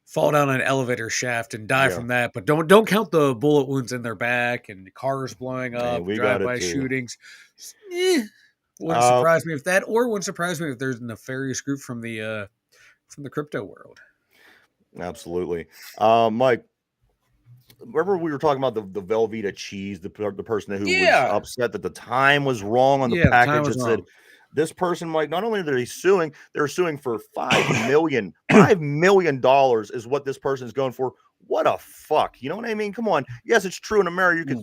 fall down an elevator shaft and die from that. But don't count the bullet wounds in their back and cars blowing up, drive-by shootings. Wouldn't surprise me if that, or wouldn't surprise me if there's a nefarious group from the crypto world. Absolutely, Mike. Remember we were talking about the Velveeta cheese, the person who was upset that the time was wrong on the package. It said this person, Mike, not only are they suing, they're suing for $5 million. $5 million is what this person is going for. What a fuck. You know what I mean? Come on. Yes, it's true in America.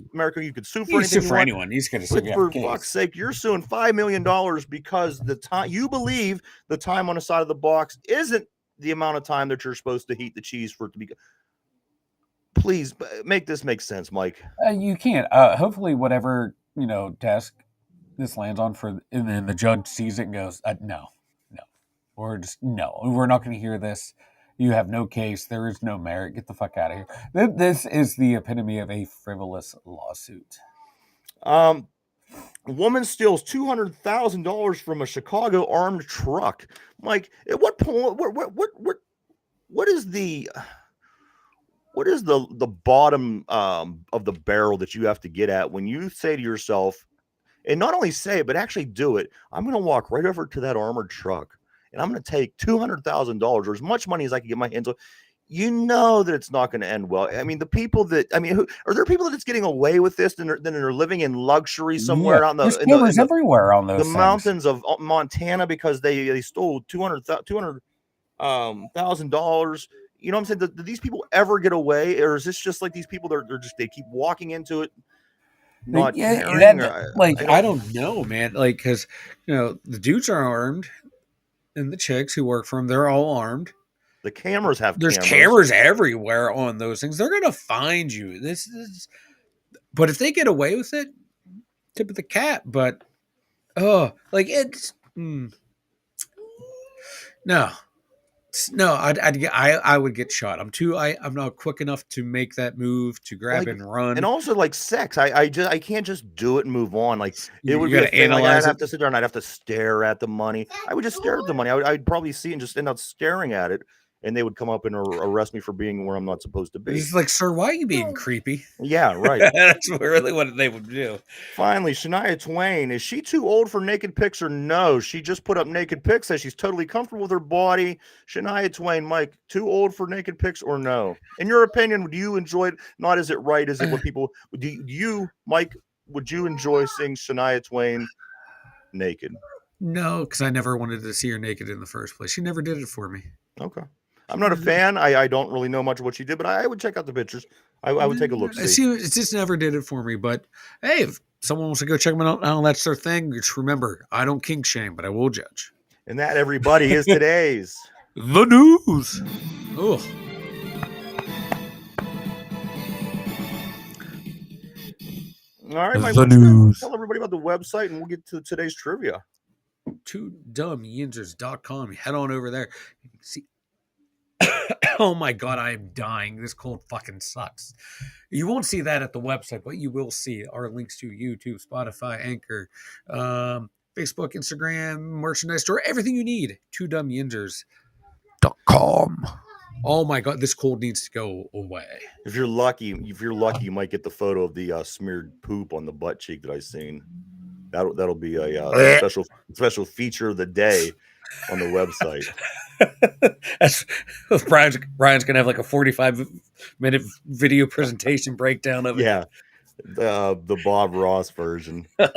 You could sue for anything. Sue for anyone. He's going to sue. For fuck's sake, you're suing $5 million because the time you believe the time on the side of the box isn't the amount of time that you're supposed to heat the cheese for it to be. Please make this make sense, Mike. You can't. Hopefully, whatever desk this lands on and then the judge sees it and goes, no, we're not going to hear this. You have no case. There is no merit. Get the fuck out of here. This is the epitome of a frivolous lawsuit. A woman steals $200,000 from a Chicago armed truck. Mike, at what point? What is the bottom of the barrel that you have to get at when you say to yourself, and not only say it, but actually do it? I'm going to walk right over to that armored truck and I'm going to take $200,000 or as much money as I can get my hands on. You know that it's not going to end well. I mean, are there people that it's getting away with this and they're living in luxury somewhere out in the everywhere on those mountains of Montana because they stole $200,000. You know what I'm saying? Do these people ever get away, or is this just like these people? They keep walking into it. I don't know, man. Like, because the dudes are armed, and the chicks who work for them, they're all armed. The cameras have There's cameras everywhere on those things. They're gonna find you. This is, but if they get away with it, tip of the cap. But like it's no. I would get shot. I'm not quick enough to make that move to grab and run. And also like sex, I can't just do it and move on. Like it would be a thing. Like I'd have it. to sit there and I'd have to stare at the money. I would just stare at the money. I'd probably see it and just end up staring at it. And they would come up and arrest me for being where I'm not supposed to be. It's like, sir, why are you being creepy? Yeah, right. That's really what they would do. Finally, Shania Twain, is she too old for naked pics or no? She just put up naked pics, says she's totally comfortable with her body. Shania Twain, Mike, too old for naked pics or no? In your opinion, do you enjoy it? Not is it right? Is it what people do? You, Mike, would you enjoy seeing Shania Twain naked? No, because I never wanted to see her naked in the first place. She never did it for me. Okay. I'm not a fan. I don't really know much of what she did, but I would check out the pictures. I would take a look. It just never did it for me. But hey, if someone wants to go check them out, that's their thing. Just remember, I don't kink shame, but I will judge. And that, everybody, is today's The News. Oh. All right, Mike, The News. Tell everybody about the website, and we'll get to today's trivia. To dumyinzers.com. Head on over there. You can see. Oh my God, I am dying. This cold fucking sucks. You won't see that at the website, but you will see our links to YouTube, Spotify, Anchor, Facebook, Instagram, merchandise store, everything you need. To dumyinzers.com. Oh my God, this cold needs to go away. If you're lucky, you might get the photo of the smeared poop on the butt cheek that I seen. That'll be a special feature of the day on the website. Brian's gonna have like a 45-minute video presentation breakdown of it. Yeah, the Bob Ross version. All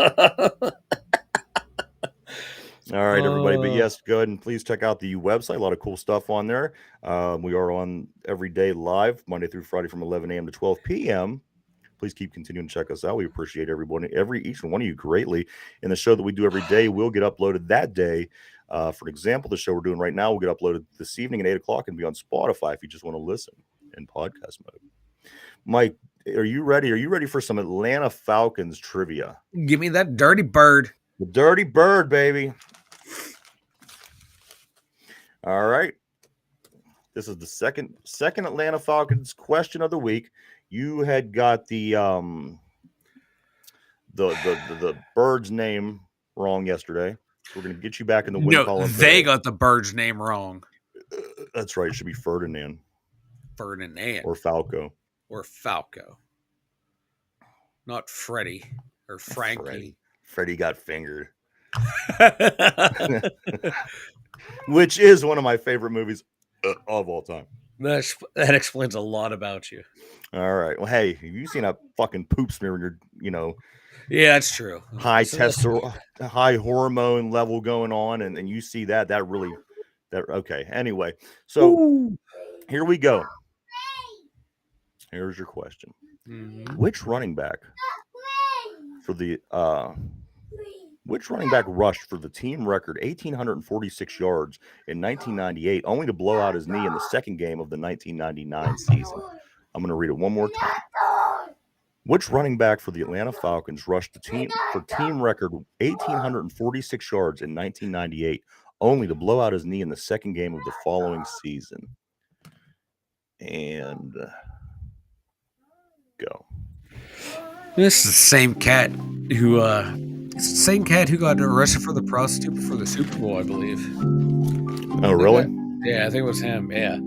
right, everybody. But yes, go ahead and please check out the website. A lot of cool stuff on there. We are on every day live, Monday through Friday from 11 a.m. to 12 p.m. Please keep continuing to check us out. We appreciate each one of you greatly. And the show that we do every day will get uploaded that day. For example, the show we're doing right now will get uploaded this evening at 8 o'clock and be on Spotify if you just want to listen in podcast mode. Mike, are you ready? Are you ready for some Atlanta Falcons trivia? Give me that dirty bird. The dirty bird, baby. All right. This is the second Atlanta Falcons question of the week. You had got the bird's name wrong yesterday. We're going to get you back in the win column. They got the bird's name wrong. That's right. It should be Ferdinand. Ferdinand. Or Falco. Or Falco. Not Freddie or Frankie. Freddie got fingered. Which is one of my favorite movies of all time. That explains a lot about you. All right. Well, hey, have you seen a fucking poop smear when you're, Yeah, that's true. High testosterone, high hormone level going on, and you see that okay. Anyway, so here we go. Here's your question. Mm-hmm. Which running back rushed for the team record 1,846 yards in 1998, only to blow out his knee in the second game of the 1999 season? I'm going to read it one more time. Which running back for the Atlanta Falcons rushed the team record 1,846 yards in 1998, only to blow out his knee in the second game of the following season? And go. This is the same cat who got arrested for the prostitute before the Super Bowl, I believe. Oh, really? Yeah, I think it was him. Yeah.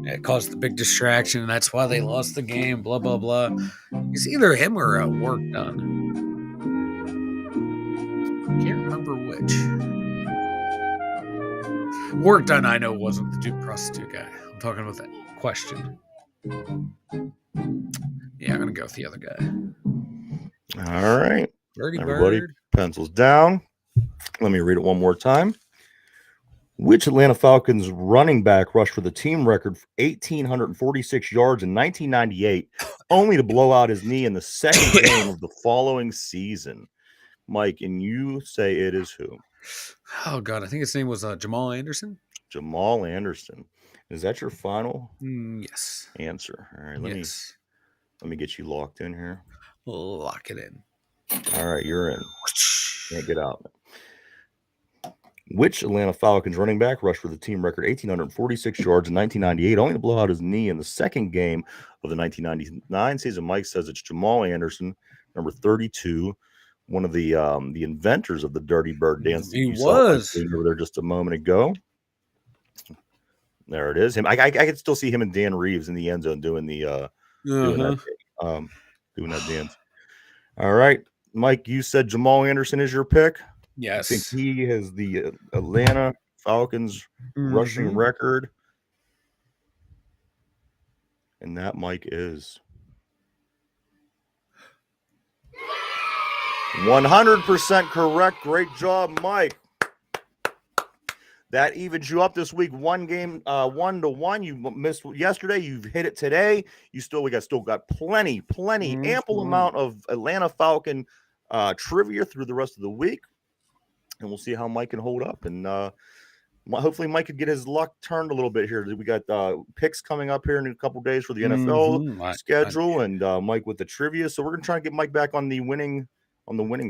It caused the big distraction, and that's why they lost the game, blah, blah, blah. It's either him or Work Done. Can't remember which. Work Done, I know, wasn't the Duke prostitute guy. I'm talking about that question. Yeah, I'm going to go with the other guy. All right. Dirty Everybody, bird. pencils down. Let me read it one more time. Which Atlanta Falcons running back rushed for the team record 1,846 yards in 1998, only to blow out his knee in the second game of the following season? Mike, and you say it is who? Oh, God. I think his name was Jamal Anderson. Jamal Anderson. Is that your final Yes. answer? All right, let me get you locked in here. Lock it in. All right, you're in. Can't get out. Which Atlanta Falcons running back rushed for the team record 1,846 yards in 1998, only to blow out his knee in the second game of the 1999 season? Mike says it's Jamal Anderson, number 32, one of the inventors of the Dirty Bird dance that you saw Mike doing over there just a moment ago. There it is. Him. I could still see him and Dan Reeves in the end zone doing the doing that dance. All right, Mike, you said Jamal Anderson is your pick. Yes. I think he has the Atlanta Falcons rushing record. And that, Mike, is 100% correct. Great job, Mike. That evens you up this week. One game, 1-1. You missed yesterday. You've hit it today. We still got plenty, ample amount of Atlanta Falcon trivia through the rest of the week. And we'll see how Mike can hold up. And hopefully Mike could get his luck turned a little bit here. We got picks coming up here in a couple days for the NFL schedule, and Mike with the trivia. So we're going to try to get Mike back on the winning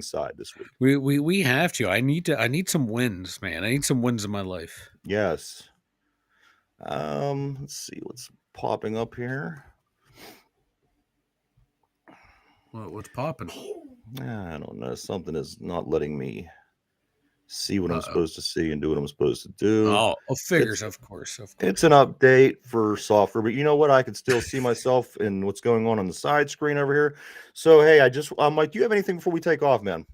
side this week. We have to. I need some wins, man. I need some wins in my life. Yes. Let's see what's popping up here. What's popping? I don't know. Something is not letting me see what I'm supposed to see and do what I'm supposed to do. Oh, figures, of course. It's an update for software, but you know what? I can still see myself in what's going on the side screen over here. So, hey, Mike, do you have anything before we take off, man?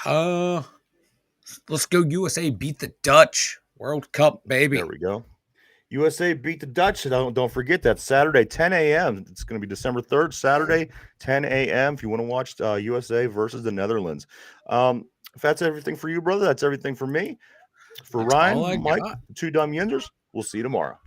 Let's go USA beat the Dutch. World Cup, baby. There we go. USA beat the Dutch. Don't forget that Saturday, 10 a.m. It's going to be December 3rd, Saturday, 10 a.m. if you want to watch USA versus the Netherlands. If that's everything for you, brother, that's everything for me. For Ryan, Mike, 2 Dum Yinzers, we'll see you tomorrow.